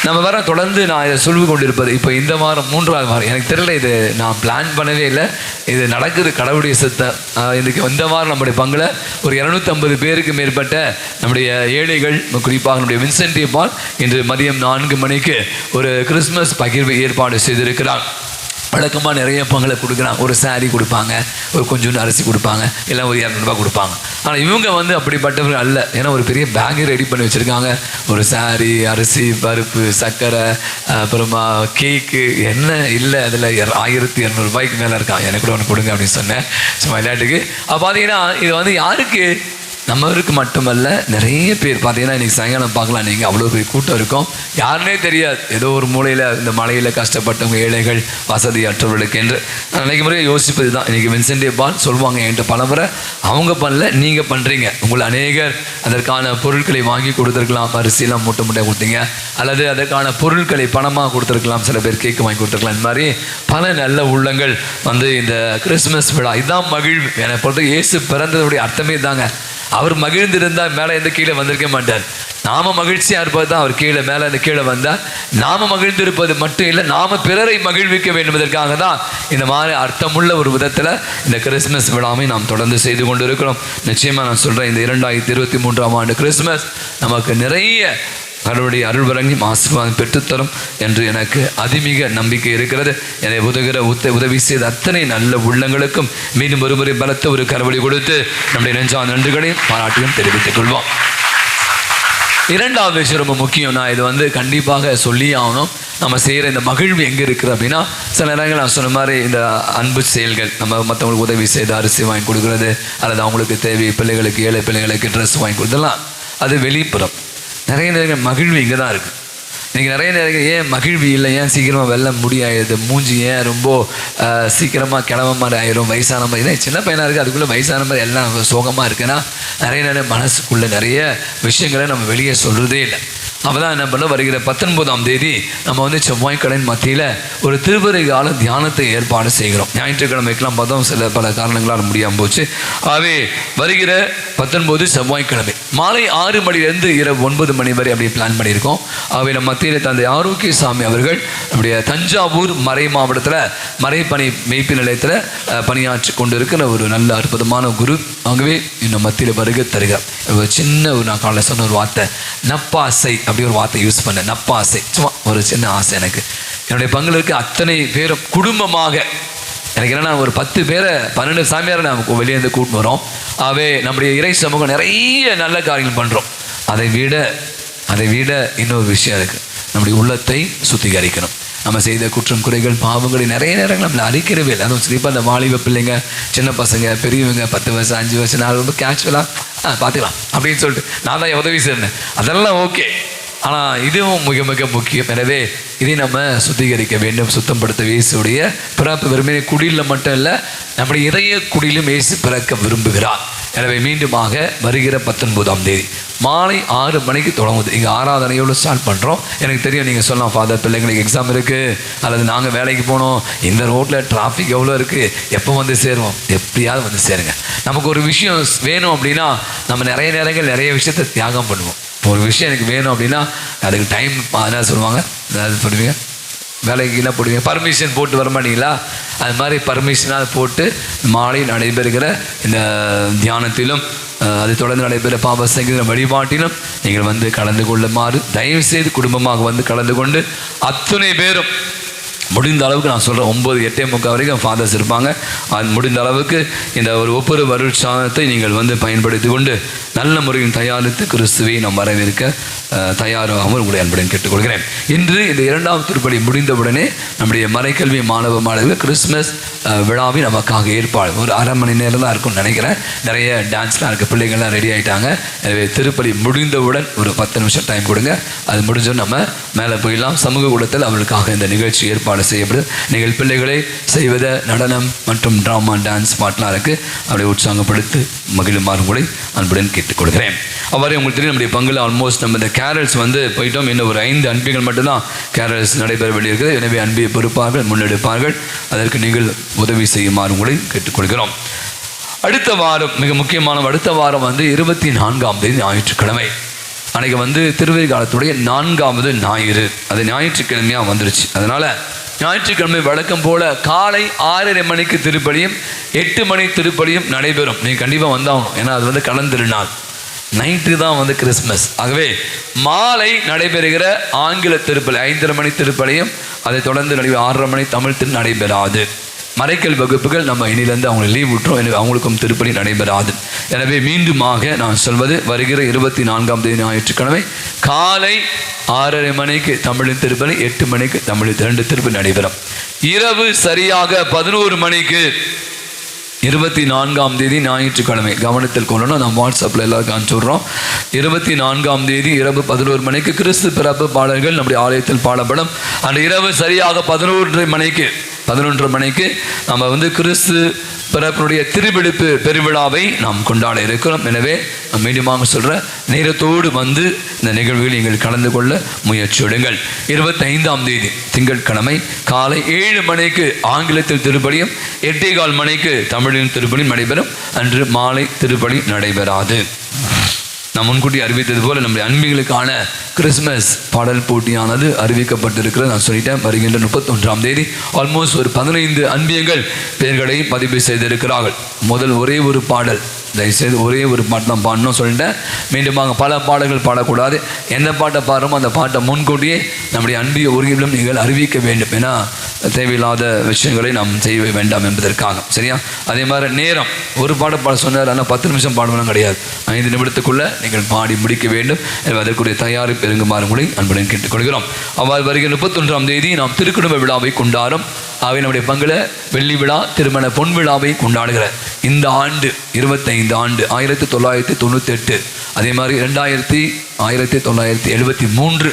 நம்ம வர தொடர்ந்து நான் இதை சொல்லி கொண்டிருப்பது, இப்போ இந்த வாரம் 3வது வாரம், எனக்கு தெரியல, இது நான் பிளான் பண்ணவே இல்லை, இது நடக்குது கடவுளுடைய சித்தம். இதுக்கு இந்த வாரம் நம்முடைய பங்கில் ஒரு 250 பேருக்கு மேற்பட்ட நம்முடைய ஏழைகள், குறிப்பாக நம்முடைய வின்சென்ட் பால் இன்று மதியம் 4 மணிக்கு ஒரு கிறிஸ்மஸ் பகிர்வு ஏற்பாடு செய்திருக்கிறார். வழக்கமாக நிறைய பங்களை கொடுக்குறாங்க, ஒரு சாரீ கொடுப்பாங்க, ஒரு கொஞ்சோண்டு அரிசி கொடுப்பாங்க, எல்லாம் ஒரு 200 ரூபாய் கொடுப்பாங்க. ஆனால் இவங்க வந்து அப்படிப்பட்டவர்கள் அல்ல. ஏன்னா ஒரு பெரிய பேக்கை ரெடி பண்ணி வச்சுருக்காங்க. ஒரு சாரீ, அரிசி, பருப்பு, சர்க்கரை, அப்புறமா கேக்கு, என்ன இல்லை அதில் 1,200 ரூபாய்க்கு மேலே இருக்கான். எனக்கு கூட ஒன்று கொடுங்க அப்படின்னு சொன்னேன் சும்மா விளையாட்டுக்கு. அப்போ பார்த்தீங்கன்னா இது வந்து யாருக்கு, நம்மளுக்கு மட்டுமல்ல, நிறைய பேர் பார்த்தீங்கன்னா இன்றைக்கி சாயங்காலம் பார்க்கலாம், நீங்கள் அவ்வளோ பெரிய கூட்டம் இருக்கும், யாருன்னே தெரியாது, ஏதோ ஒரு மூலையில் இந்த மலையில் கஷ்டப்பட்டவங்க, ஏழைகள், வசதியற்றவர்களுக்கு என்று நான் நினைக்க முறையாக யோசிப்பது தான். இன்றைக்கி வின்சென்ட் பால் சொல்லுவாங்க என்கிட்ட பலமுறை, அவங்க பண்ணல நீங்கள் பண்ணுறீங்க. உங்களை அநேகர் அதற்கான பொருட்களை வாங்கி கொடுத்துருக்கலாம், அரிசியெல்லாம் மூட்டை மூட்டை கொடுத்தீங்க, அல்லது அதற்கான பொருட்களை பணமாக கொடுத்துருக்கலாம், சில பேர் கேக்கு வாங்கி கொடுத்துருக்கலாம். இந்த மாதிரி பல நல்ல உள்ளங்கள் வந்து இந்த கிறிஸ்மஸ் விழா இதுதான் மகிழ்வு. என்னை பொறுத்த இயேசு பிறந்ததுடைய அர்த்தமே தாங்க. அவர் மகிழ்ந்திருந்தால் மேலே இருந்து கீழே வந்திருக்க மாட்டார். நாம மகிழ்ச்சியாக இருப்பது தான் அவர் கீழே மேலே இருந்து கீழே வந்தால். நாம மகிழ்ந்திருப்பது மட்டும் இல்லை, நாம பிறரை மகிழ்விக்க வேண்டுவதற்காக தான் இந்த மாதிரி அர்த்தமுள்ள ஒரு விதத்தில் இந்த கிறிஸ்மஸ் விழாவை நாம் தொடர்ந்து செய்து கொண்டு இருக்கிறோம். நிச்சயமாக நான் சொல்கிறேன், இந்த 2023ஆம் ஆண்டு கிறிஸ்மஸ் நமக்கு நிறைய கடவுளுடைய அருள் வழங்கி ஆசீர்வாதம் பெற்றுத்தரும் என்று எனக்கு அதிமிக நம்பிக்கை இருக்கிறது. என்னை உதவி செய்த அத்தனை நல்ல உள்ளங்களுக்கும் மீண்டும் ஒருமுறை பலத்த ஒரு கரவழி கொடுத்து நம்முடைய நெஞ்சா நன்றிகளையும் பாராட்டியும் தெரிவித்துக் கொள்வோம். இரண்டாவது விஷயம் ரொம்ப முக்கியம், நான் இது கண்டிப்பாக சொல்லி ஆகணும். நம்ம செய்கிற இந்த மகிழ்வு எங்கே இருக்குது அப்படின்னா, சில நேரங்கள் நான் சொன்ன மாதிரி இந்த அன்பு செயல்கள், நம்ம மற்றவங்களுக்கு உதவி செய்து அரிசி வாங்கி கொடுக்குறது, அல்லது அவங்களுக்கு தேவை பிள்ளைகளுக்கு, ஏழை பிள்ளைகளுக்கு ட்ரெஸ் வாங்கி கொடுத்தலாம், அது வெளிப்புறம். நிறைய நேரங்கள் மகிழ்வு இங்கே தான் இருக்குது. இன்றைக்கி நிறைய நேரங்கள் ஏன் மகிழ்வு இல்லை, ஏன் சீக்கிரமாக வெல்ல முடியாது, மூஞ்சி ஏன் ரொம்ப சீக்கிரமாக கிளம்ப மாதிரி ஆயிரும், வயசான மாதிரி. ஏன்னா சின்ன பையனாக இருக்குது, அதுக்குள்ளே வயசான மாதிரி எல்லாம் சோகமாக இருக்குன்னா நிறைய நேரம் மனசுக்குள்ளே நிறைய விஷயங்களை நம்ம வெளியே சொல்கிறதே இல்லை. அப்போ தான் என்ன பண்ண, வருகிற 19ஆம் தேதி நம்ம செவ்வாய்க்கிழமை மத்தியில் ஒரு திருவரை கால தியானத்தை ஏற்பாடு செய்கிறோம். ஞாயிற்றுக்கிழமைக்கெல்லாம் பார்த்தோம், பல காரணங்களால் முடியாமல் போச்சு. ஆகவே வருகிற 19 செவ்வாய்க்கிழமை மாலை 6 மணிலேருந்து இரவு 9 மணி வரை அப்படி பிளான் பண்ணியிருக்கோம். ஆகவே நம்ம மத்தியில் தந்தை ஆரோக்கியசாமி அவர்கள் நம்முடைய தஞ்சாவூர் மறை மாவட்டத்தில் மறைப்பணி மெய்ப்பு நிலையத்தில் பணியாற்றி கொண்டு இருக்கிற ஒரு நல்ல அற்புதமான குரு. ஆகவே இன்னும் மத்தியில் வருகை தருகிறார். ஒரு சின்ன நான் காலையில் சொன்ன ஒரு வார்த்தை, நப்பாசை அப்படி ஒரு வார்த்தை யூஸ் பண்ண, நப்பாசை. சும்மா ஒரு சின்ன ஆசை எனக்கு. என்னுடைய பங்குகளுக்கு அத்தனை பேரும் குடும்பமாக, எனக்கு என்னென்னா ஒரு 10 பேரை 12 சாமியாரை நமக்கு வெளியேந்து கூட்டு வரோம். ஆகவே நம்முடைய இறை சமூகம் நிறைய நல்ல காரியங்கள் பண்ணுறோம். அதை விட இன்னொரு விஷயம் இருக்குது, நம்முடைய உள்ளத்தை சுத்திகரிக்கணும். நம்ம செய்த குற்றம் குறைகள் பாவங்களை நிறைய நேரங்கள் நம்மளை அழிக்கிறவே இல்லை. அதுவும் குறிப்பாக அந்த வாலிப பிள்ளைங்க, சின்ன பசங்க, பெரியவங்க 10 வருஷம் 5 வருஷம் 4 ரொம்ப கேஷுவலாக பார்த்துக்கலாம் அப்படின்னு சொல்லிட்டு நான் தான் உதவி செய்கிறேன், அதெல்லாம் ஓகே. ஆனால் இதுவும் மிக மிக முக்கியம். எனவே இதை நம்ம சுத்திகரிக்க வேண்டும், சுத்தப்படுத்த. இயேசுடைய பிறப்பு வெறுமனே குடியில் மட்டும் இல்லை, நம்முடைய இதய குடியிலும் இயேசு பிறக்க விரும்புகிறார். எனவே மீண்டுமாக வருகிற 19ஆம் தேதி மாலை 6 மணிக்கு தொடங்குது. இங்கே ஆராதனையோடு ஸ்டார்ட் பண்ணுறோம். எனக்கு தெரியும் நீங்கள் சொல்லலாம், ஃபாதர் பிள்ளைங்களுக்கு எக்ஸாம் இருக்குது, அல்லது நாங்கள் வேலைக்கு போனோம், இந்த ரோட்டில் டிராஃபிக் எவ்வளோ இருக்குது, எப்போ சேருவோம். எப்படியாவது சேருங்க. நமக்கு ஒரு விஷயம் வேணும் அப்படின்னா நம்ம நிறைய நேரங்கள் நிறைய விஷயத்தை தியாகம் பண்ணுவோம். ஒரு விஷயம் எனக்கு வேணும் அப்படின்னா அதுக்கு டைம் என்ன சொல்லுவாங்க, அது பண்ணுவீங்க, வேலைக்கு என்ன போடுவீங்க, பர்மிஷன் போட்டு வர மாட்டீங்களா? அது மாதிரி பர்மிஷனாக போட்டு மாலை நடைபெறுகிற இந்த தியானத்திலும் அதை தொடர்ந்து நடைபெற பாவ சங்கீத வழிபாட்டிலும் நீங்கள் கலந்து கொள்ளுமாறு தயவு செய்து குடும்பமாக கலந்து கொண்டு அத்தனை பேரும் முடிந்த அளவுக்கு, நான் சொல்கிறேன் 9, 8:45 வரைக்கும் ஃபாதர்ஸ் இருப்பாங்க. அது முடிந்த அளவுக்கு இந்த ஒரு ஒவ்வொரு வருட்சாதனத்தை நீங்கள் பயன்படுத்தி கொண்டு நல்ல முறையில் தயாரித்து கிறிஸ்துவை நாம் வரவேற்க தயாராகவும் உங்களை அன்புடன் கேட்டுக்கொள்கிறேன். இன்று இந்த 2ஆம் திருப்பலி முடிந்தவுடனே நம்முடைய மறைக்கல்வி மாணவ மாணவர்கள் கிறிஸ்மஸ் விழாவை நமக்காக ஏற்பாடு ஒரு அரை மணி நேரம் தான் இருக்கும்னு நினைக்கிறேன். நிறைய டான்ஸ்லாம் இருக்குது, பிள்ளைங்கள்லாம் ரெடி ஆகிட்டாங்க. எனவே திருப்பலி முடிந்தவுடன் ஒரு 10 நிமிஷம் டைம் கொடுங்க. அது முடிஞ்சோம் நம்ம மேலே போயிடலாம். சமூக கூடத்தில் அவர்களுக்காக இந்த நிகழ்ச்சி ஏற்பாடு செய்யப்படுது. நீங்கள் பிள்ளைகளை செய்வத நடனம் மற்றும் ட்ராமா, டான்ஸ், பாட்டெலாம் இருக்குது. அவரை உற்சாகப்படுத்தி மகிழுமாறு கூட அன்புடன் கேட்டுக்கொள்கிறேன். அவ்வாறு உங்களுக்கு தெரியும், நம்முடைய பங்குல ஆல்மோஸ்ட் நம்ம இந்த கேரல்ஸ் போயிட்டோம். இன்னும் ஒரு 5 அன்பிகள் மட்டும்தான் கேரல்ஸ் நடைபெற வேண்டியிருக்கிறது. எனவே அன்பியை பொறுப்பார்கள், முன்னெடுப்பார்கள். அதற்கு நீங்கள் உதவி செய்யுமாறு கூட கேட்டுக்கொள்கிறோம். அடுத்த வாரம் மிக முக்கியமான அடுத்த வாரம் 24ஆம் தேதி ஞாயிற்றுக்கிழமை. அன்றைக்கி திருவெளிகாலத்துடைய 4வது ஞாயிறு, அது ஞாயிற்றுக்கிழமையாக வந்துருச்சு. அதனால் ஞாயிற்றுக்கிழமை வழக்கம் போல் காலை 6:30 மணிக்கு திருப்பலியும் 8 மணி திருப்பலியும் நடைபெறும். நீங்கள் கண்டிப்பாக வந்தாகணும், ஏன்னா அது கலந்துருநாள். நைட்டு தான் கிறிஸ்மஸ். ஆகவே மாலை நடைபெறுகிற ஆங்கில திருப்பலி 5:30 மணி திருப்பலியும் அதை தொடர்ந்து 6:30 மணி தமிழ் திரு நடைபெறாது. மறைக்கல் வகுப்புகள் நம்ம இனிலேருந்து அவங்களை லீவ் விட்டுரும். எனவே அவங்களுக்கும் திருப்பலி நடைபெறாது. எனவே மீண்டுமாக நான் சொல்வது, வருகிற 24ஆம் தேதி ஞாயிற்றுக்கிழமை காலை 6:30 மணிக்கு தமிழின் திருப்பலி, 8 மணிக்கு தமிழ் 2 திருப்பலி நடைபெறும். இரவு சரியாக 11 மணிக்கு 24ஆம் தேதி ஞாயிற்றுக்கிழமை கவனத்தில் கொள்ளணும். நம்ம வாட்ஸ்அப்பில் எல்லாருக்கும் அனுப்பிச்சுடுறோம். 24ஆம் தேதி இரவு 11 மணிக்கு கிறிஸ்து பிறப்பு பாடல்கள் நம்முடைய ஆலயத்தில் பாடப்படும். அந்த இரவு சரியாக 11:30 மணிக்கு நம்ம கிறிஸ்து பிறப்பினுடைய திருவிழிப்பு பெருவிழாவை நாம் கொண்டாட இருக்கிறோம். எனவே மீண்டுமாக சொல்கிற நேரத்தோடு இந்த நிகழ்வுகள் நீங்கள் கலந்து கொள்ள முயற்சிடுங்கள். 25ஆம் தேதி திங்கட்கிழமை காலை 7 மணிக்கு ஆங்கிலத்தில் திருப்பலியும் 8:15 மணிக்கு தமிழின் திருப்பலியும் நடைபெறும். அன்று மாலை திருப்பலி நடைபெறாது. நான் முன்கூட்டி அறிவித்தது போல நம்முடைய அன்பிகளுக்கான கிறிஸ்மஸ் பாடல் போட்டியானது அறிவிக்கப்பட்டிருக்கிறது. நான் சொல்லிட்டேன், வருகின்ற 31ஆம் தேதி ஆல்மோஸ்ட் ஒரு 15 அன்பியங்கள் பெயர்களை பதிவு செய்திருக்கிறார்கள். முதல் ஒரே ஒரு பாடல், தயவுசெய்து ஒரே ஒரு பாட்டு தான் பாடணும் சொல்லிட்டேன். மீண்டுமாக பல பாடல்கள் பாடக்கூடாது. எந்த பாட்டை பாடுறோமோ அந்த பாட்டை முன்கூட்டியே நம்முடைய அன்பிய உரிமையிலும் நீங்கள் அறிவிக்க வேண்டும். ஏன்னா தேவையில்லாத விஷயங்களை நாம் செய்ய வேண்டாம் என்பதற்காக. சரியா? அதே மாதிரி நேரம், ஒரு பாட பாட சொன்னார், ஆனால் 10 நிமிஷம் பாடணும் கிடையாது. 5 நிமிடத்துக்குள்ளே நீங்கள் பாடி முடிக்க வேண்டும். அதற்குரிய தயாரிப்பு இறங்குமாறு உங்களை அன்புடன் கேட்டுக்கொள்கிறோம். அவ்வாறு வருகிற 31ஆம் தேதி நாம் திருக்குடும்ப விழாவை கொண்டாடும். அவை நம்முடைய பங்குல வெள்ளி விழா, திருமண பொன் விழாவை கொண்டாடுகிற இந்த ஆண்டு 25 ஆண்டு 1998, அதே மாதிரி 1973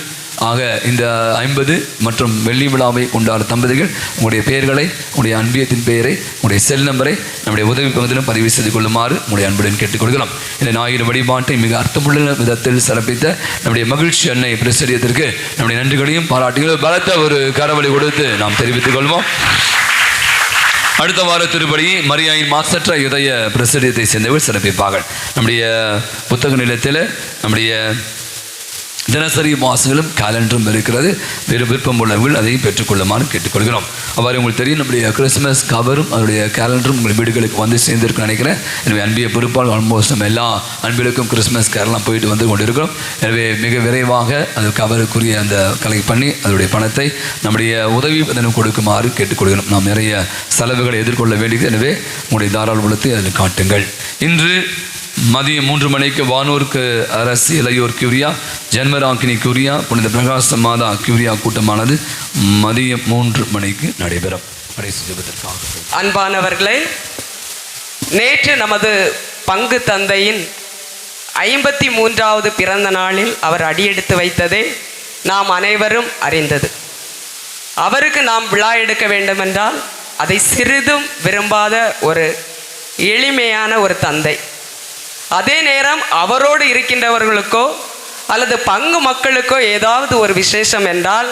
ஆக இந்த 50 மற்றும் வெள்ளி விழாவை கொண்டாடும் தம்பதிகள் உங்களுடைய பெயர்களை, உங்களுடைய அன்பியத்தின் பெயரை, உங்களுடைய செல் நம்பரை நம்முடைய உதவி பகுதியிலும் பதிவு செய்து கொள்ளுமாறு உங்களுடைய அன்புடன் கேட்டுக்கொள்கிறோம். இந்த ஞாயிறு வழிபாட்டை மிக அர்த்தமுள்ள விதத்தில் சிறப்பித்த நம்முடைய மகிழ்ச்சி அன்னை பிரசிரியத்திற்கு நம்முடைய நன்றிகளையும் பாராட்டுகளையும் பலத்த ஒரு கரவழி கொடுத்து நாம் தெரிவித்துக் கொள்வோம். அடுத்த வார திருப்படி மரியாயின் மாசற்ற இதய பிரசிரியத்தை சேர்ந்தவர்கள் சிறப்பிப்பார்கள். நம்முடைய புத்தக நிலையத்தில் நம்முடைய தினசரி மாசங்களும் கேலண்டரும் இருக்கிறது. வேறு விருப்பம் உள்ளவர்கள் அதையும் பெற்றுக்கொள்ளுமாறு கேட்டுக்கொள்கிறோம். அவ்வாறு உங்களுக்கு தெரியும், நம்முடைய கிறிஸ்மஸ் கவரும் அதனுடைய கேலண்டரும் உங்கள் வீடுகளுக்கு வந்து சேர்ந்திருக்குன்னு நினைக்கிறேன். எனவே அன்பிய பொறுப்பால் ஆல்மோஸ்ட் நம்ம எல்லா அன்பிலுக்கும் கிறிஸ்மஸ் கேரளாம் போயிட்டு வந்து கொண்டு இருக்கிறோம். எனவே மிக விரைவாக அது கவருக்குரிய அந்த கலெக்ட் பண்ணி அதனுடைய பணத்தை நம்முடைய உதவி தினம் கொடுக்குமாறு கேட்டுக்கொள்கிறோம். நாம் நிறைய செலவுகளை எதிர்கொள்ள வேண்டியது. எனவே உங்களுடைய தாராள உள்ளத்தை அதில் காட்டுங்கள். இன்று மதியம் 3 மணிக்கு வானூருக்கு அரசு இளையோர் கியூரியா, ஜென்மராக்கினி கியூரியா, புனித பிரகாச மாதா கியூரியா கூட்டமானது மதியம் 3 மணிக்கு நடைபெறும். அன்பானவர்களே, நேற்று நமது பங்கு தந்தையின் 53வது பிறந்த நாளில் அவர் அடியெடுத்து வைத்ததே நாம் அனைவரும் அறிந்தது. அவருக்கு நாம் விழா எடுக்க வேண்டுமென்றால் அதை சிறிதும் விரும்பாத ஒரு எளிமையான ஒரு தந்தை. அதே நேரம் அவரோடு இருக்கின்றவர்களுக்கோ அல்லது பங்கு மக்களுக்கோ ஏதாவது ஒரு விசேஷம் என்றால்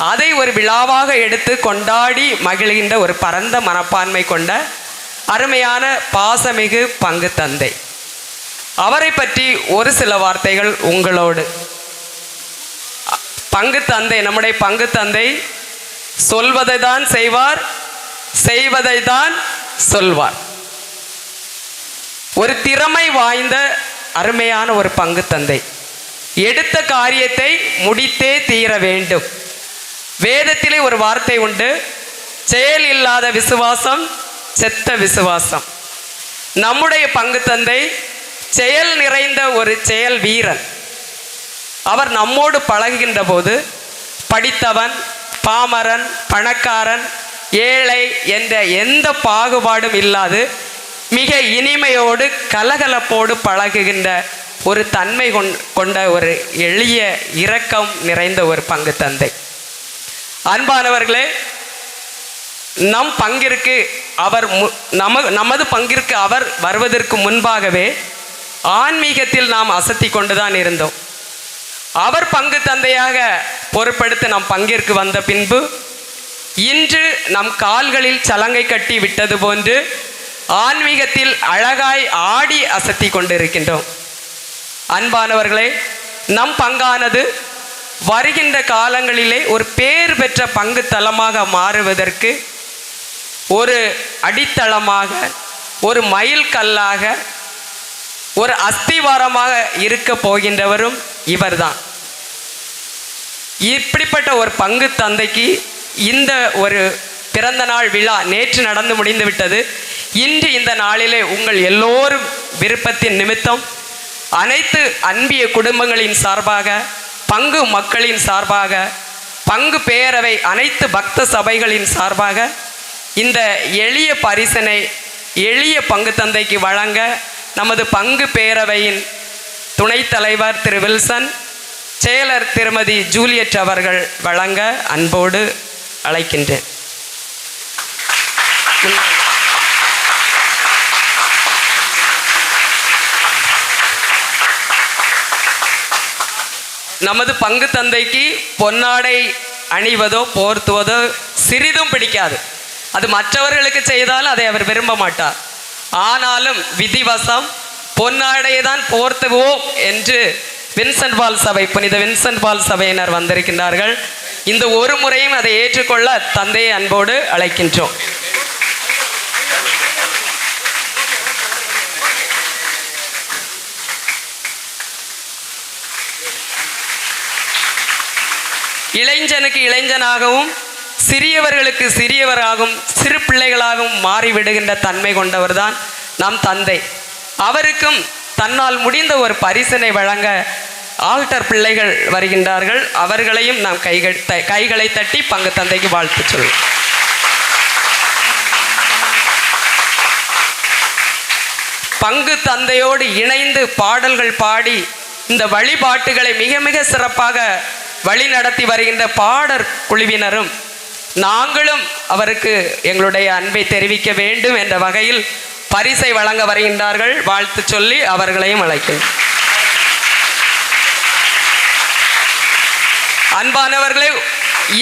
அதை ஒரு விழாவாக எடுத்து கொண்டாடி மகிழ்கின்ற ஒரு பரந்த மனப்பான்மை கொண்ட அருமையான பாசமிகு பங்கு தந்தை. அவரை பற்றி ஒரு சில வார்த்தைகள் உங்களோடு. பங்கு தந்தை, நம்முடைய பங்கு தந்தை சொல்வதை தான் செய்வார், செய்வதை தான் சொல்வார். ஒரு திறமை வாய்ந்த அருமையான ஒரு பங்கு தந்தை. எடுத்த காரியத்தை முடித்தே தீர வேண்டும். வேதத்திலே ஒரு வார்த்தை உண்டு, செயல் இல்லாத விசுவாசம் செத்த விசுவாசம். நம்முடைய பங்கு தந்தை செயல் நிறைந்த ஒரு செயல் வீரன். அவர் நம்மோடு பழகுகின்ற போது படித்தவன், பாமரன், பணக்காரன், ஏழை என்ற எந்த பாகுபாடும் இல்லாது மிக இனிமையோடு கலகலப்போடு பழகுகின்ற ஒரு தன்மை கொண்ட ஒரு எளிய இரக்கம் நிறைந்த ஒரு பங்கு தந்தை. அன்பானவர்களே, நம் பங்கிற்கு அவர் நமது பங்கிற்கு அவர் வருவதற்கு முன்பாகவே ஆன்மீகத்தில் நாம் அசத்தி கொண்டுதான் இருந்தோம். அவர் பங்கு தந்தையாக பொறுப்பெடுத்து நம் பங்கிற்கு வந்த பின்பு இன்று நம் கால்களில் சலங்கை கட்டி விட்டது போன்று ஆன்மீகத்தில் அழகாய் ஆடி அசத்தி கொண்டிருக்கின்றோம். அன்பானவர்களே, நம் பங்கானது வருகின்ற காலங்களிலே ஒரு பேர் பெற்ற பங்கு தலமாக மாறுவதற்கு ஒரு அடித்தளமாக, ஒரு மைல் கல்லாக, ஒரு அஸ்திவாரமாக இருக்க போகின்றவரும் இவர்தான். இப்படிப்பட்ட ஒரு பங்கு தந்தைக்கு இந்த ஒரு பிறந்த நாள் விழா நேற்று நடந்து முடிந்து விட்டது. இன்று இந்த நாளிலே உங்கள் எல்லோரும் விருப்பத்தின் நிமித்தம் அனைத்து அன்பிய குடும்பங்களின் சார்பாக, பங்கு மக்களின் சார்பாக, பங்கு பேரவை அனைத்து பக்த சபைகளின் சார்பாக இந்த எளிய பரிசனை எளிய பங்கு தந்தைக்கு வழங்க நமது பங்கு பேரவையின் துணைத் தலைவர் திரு வில்சன், செயலர் திருமதி ஜூலியட் அவர்கள் வழங்க அன்போடு அழைக்கின்றேன். நமது பங்கு தந்தைக்கு பொன்னாடை அணிவதோ போர்த்துவதோ சிறிதும் பிடிக்காது. அது மற்றவர்களுக்கு செய்தால் அதை அவர் விரும்ப மாட்டார். ஆனாலும் விதிவசம் பொன்னாடையை தான் போர்த்துவோம் என்று வின்சென்ட் பால் சபை, புனித வின்சென்ட் பால் சபையினர் வந்திருக்கின்றார்கள். இந்த ஒரு முறையும் அதை ஏற்றுக்கொள்ள தந்தையை அன்போடு அழைக்கின்றோம். இளைஞனுக்கு இளைஞனாகவும் சிறியவர்களுக்கு சிறியவராகவும் சிறு பிள்ளைகளாகவும் மாறிவிடுகின்ற தன்மை கொண்டவர்தான் நம் தந்தை. அவருக்கும் தன்னால் முடிந்த ஒரு பரிசினை வழங்க ஆல்டர் பிள்ளைகள் வருகின்றார்கள். அவர்களையும் நாம் கைகளை தட்டி பங்கு தந்தைக்கு வாழ்த்து சொல்வோம். பங்கு தந்தையோடு இணைந்து பாடல்கள் பாடி இந்த வழிபாட்டுகளை மிக மிக சிறப்பாக வழி நடத்தி வருகின்ற பாடற் குழுவினரும் நாங்களும் அவருக்கு எங்களுடைய அன்பை தெரிவிக்க வேண்டும் என்ற வகையில் பரிசை வழங்க வருகின்றார்கள். வாழ்த்து சொல்லி அவர்களையும் அழைக்கிறேன். அன்பானவர்களே,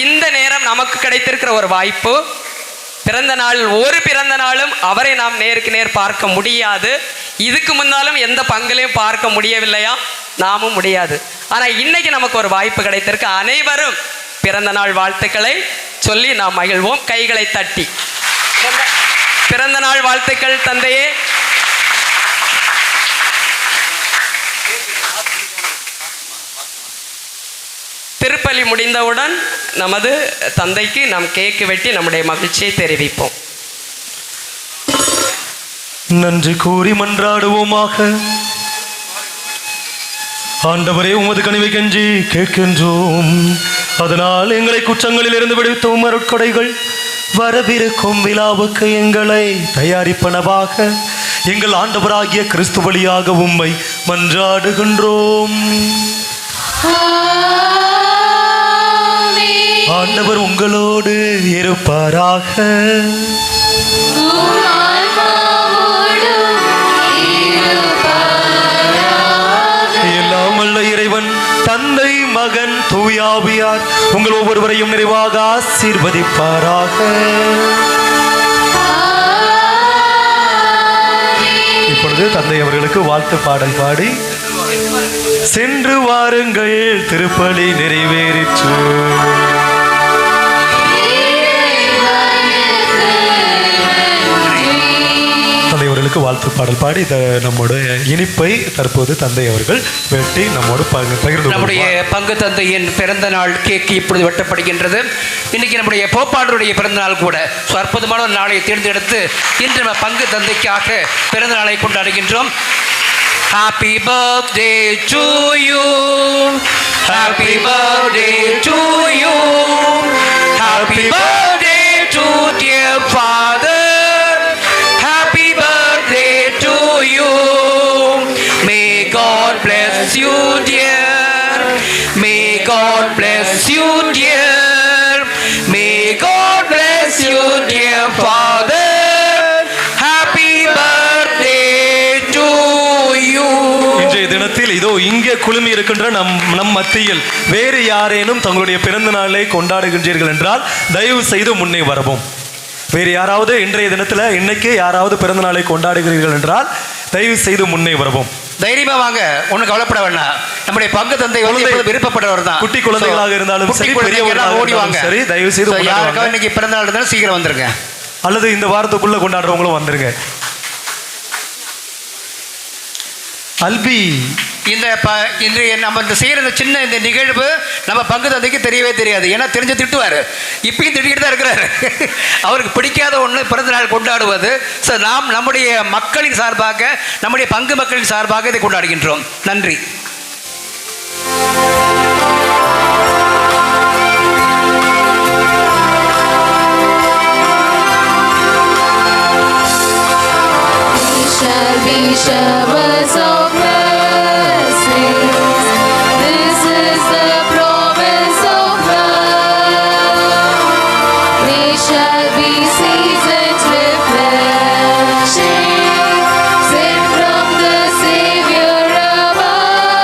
இந்த நேரம் நமக்கு கிடைத்திருக்கிற ஒரு வாய்ப்பு. பிறந்த நாள், ஒரு பிறந்த நாளும் அவரை நாம் நேருக்கு நேர் பார்க்க முடியாது. இதுக்கு முன்னாலும் எந்த பங்கிலையும் பார்க்க முடியவில்லையா? நாமும் முடியாது. ஆனால் இன்னைக்கு நமக்கு ஒரு வாய்ப்பு கிடைத்திருக்கு. அனைவரும் பிறந்த நாள் வாழ்த்துக்களை சொல்லி நாம் மகிழ்வோம். கைகளை தட்டி பிறந்த நாள் வாழ்த்துக்கள் தந்தையே. திருப்பலி முடிந்தவுடன் நமது தந்தைக்கு நாம் கேக்கு வெட்டி நம்முடைய மகிழ்ச்சியை தெரிவிப்போம். நன்றி கூறி மன்றாடுவோமாக. ஆண்டவரே, உமது கனிவை கெஞ்சி கேட்கின்றோம். அதனால் எங்களை குற்றங்களில் இருந்து விடுவித்தோம் அருட்கொடைகள் வரவிருக்கும் விழாவுக்கு எங்களை தயாரிப்பனவாக எங்கள் ஆண்டவராகிய கிறிஸ்து வழியாக உம்மை மன்றாடுகின்றோம். ஆண்டவர் உங்களோடு இருப்பாராக. எல்லாம் வல்ல இறைவன் தந்தை, மகன், தூயாவியார் உங்கள் ஒவ்வொருவரையும் நிறைவாக ஆசீர்வதிப்பாராக. இப்பொழுது தந்தை அவர்களுக்கு வாழ்த்து பாடல் பாடி சென்று வாருங்கள், திருப்பலி நிறைவேறிற்று. தந்தை அவர்களுக்கு வாழ்த்து பாடல் பாடி நம்முடைய இனிப்பை தற்போது தந்தை அவர்கள் வெட்டி நம்மோடு பகிர்ந்து. நம்முடைய பங்கு தந்தையின் பிறந்த நாள் கேக்கு இப்பொழுது வெட்டப்படுகின்றது. இன்னைக்கு நம்முடைய போப்பாளருடைய பிறந்த நாள் கூட. அற்புதமான ஒரு நாளை தேர்ந்தெடுத்து இன்று நம்ம பங்கு தந்தைக்காக பிறந்த நாளை கொண்டாடுகின்றோம். Happy birthday to you. Happy birthday to you. Happy birthday to dear father. Happy birthday to you. May God bless you dear. May God bless you dear. May God bless you dear father. Happy birthday to you. இன்றைய தினத்தில் இதோ இங்கே குழுமி இருக்கின்ற நம் மத்தியில் வேறு யாரேனும் தங்களுடைய பிறந்த நாளை கொண்டாடுகின்றீர்கள் என்றால் தயவு செய்து முன்னே வரவும். வேறு யாராவது இன்றைய தினத்தில் இன்னைக்கு யாராவது பிறந்த நாளை கொண்டாடுகிறீர்கள் என்றால் தயவு செய்து முன்னே வரவும். தைரியமா வாங்க, ஒன்றும் கவலைப்பட வேண்டாம். நம்முடைய பங்கு தந்தை விருப்பப்படுறவர் தான். குட்டி குழந்தைகளாக இருந்தாலும் சரி, பெரியவர்களாக ஓடி வாங்க. சரி, தயவு செய்து யாருக்காவது இன்னைக்கு பிறந்த நாள் இருந்தாலும் சீக்கிரம் வந்துருங்க. அல்லது இந்த வாரத்துக்குள்ள கொண்டாடுறவங்களும் வந்துருங்க. அல்பி, இன்றைய நம்ம இந்த செய்கிற இந்த சின்ன இந்த நிகழ்வு நம்ம பங்கு தந்தைக்கு தெரியவே தெரியாது. ஏன்னா தெரிஞ்சு திட்டுவார். இப்பயும் திட்டிகிட்டு தான் இருக்கிறாரு. அவருக்கு பிடிக்காத ஒன்று பிறந்த நாள் கொண்டாடுவது. ஸோ நாம் நம்முடைய மக்களின் சார்பாக, நம்முடைய பங்கு மக்களின் சார்பாக இதை கொண்டாடுகின்றோம். நன்றி. Showers of blessings. This is the promise of love. We shall be seasons refreshing, sent from the Savior above.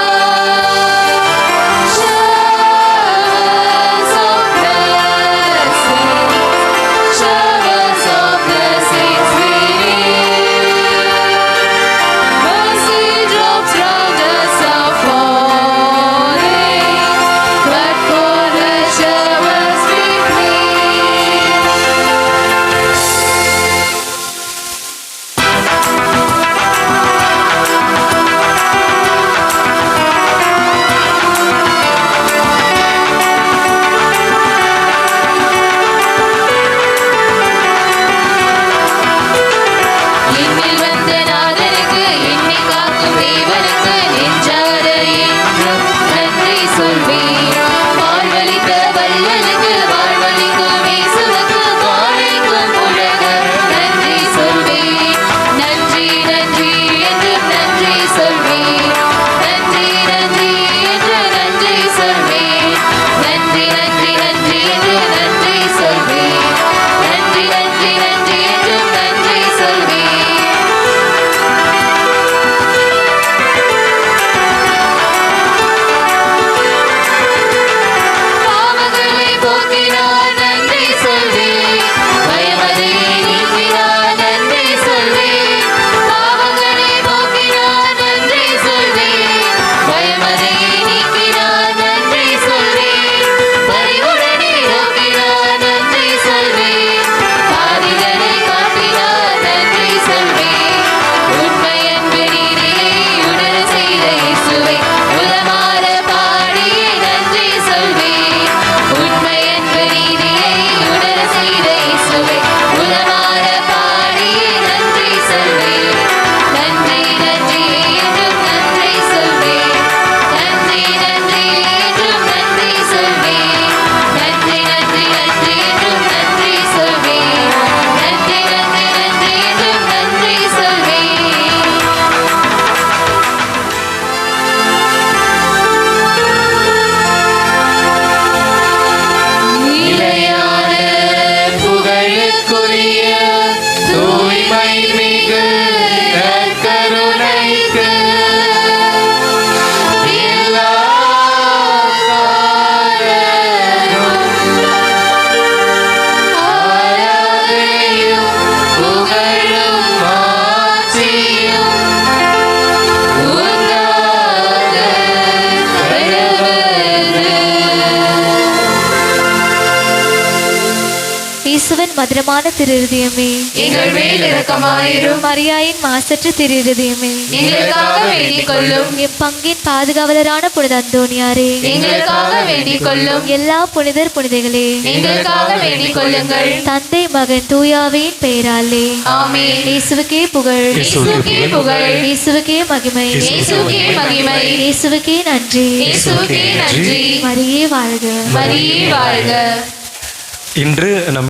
மதுரமான திருஹிருதயமே, எங்கள் மேல் இரக்கமாயிரும். மரியாயின் மாசற்ற திருஹிருதயமே, எங்களுக்காக வேண்டிக் கொள்ளும். என் பங்கின் பாதுகாவலரான புனித அந்தோணியாரே, எங்களுக்காக வேண்டிக் கொள்ளும். எல்லா புனிதர் புனிதைகளே, எங்களுக்காக வேண்டிக் கொள்ளுங்கள். தந்தை மகன் தூயாவின் பெயராலே ஆமென். இயேசுவுக்கே புகழ், இயேசுவுக்கே புகழ். இயேசுவுக்கே மகிமை, இயேசுவுக்கே மகிமை. இயேசுவுக்கே நன்றி, இயேசுவுக்கே நன்றி. மரியே வாழ்க, மரியே வாழ்க. இன்று நம்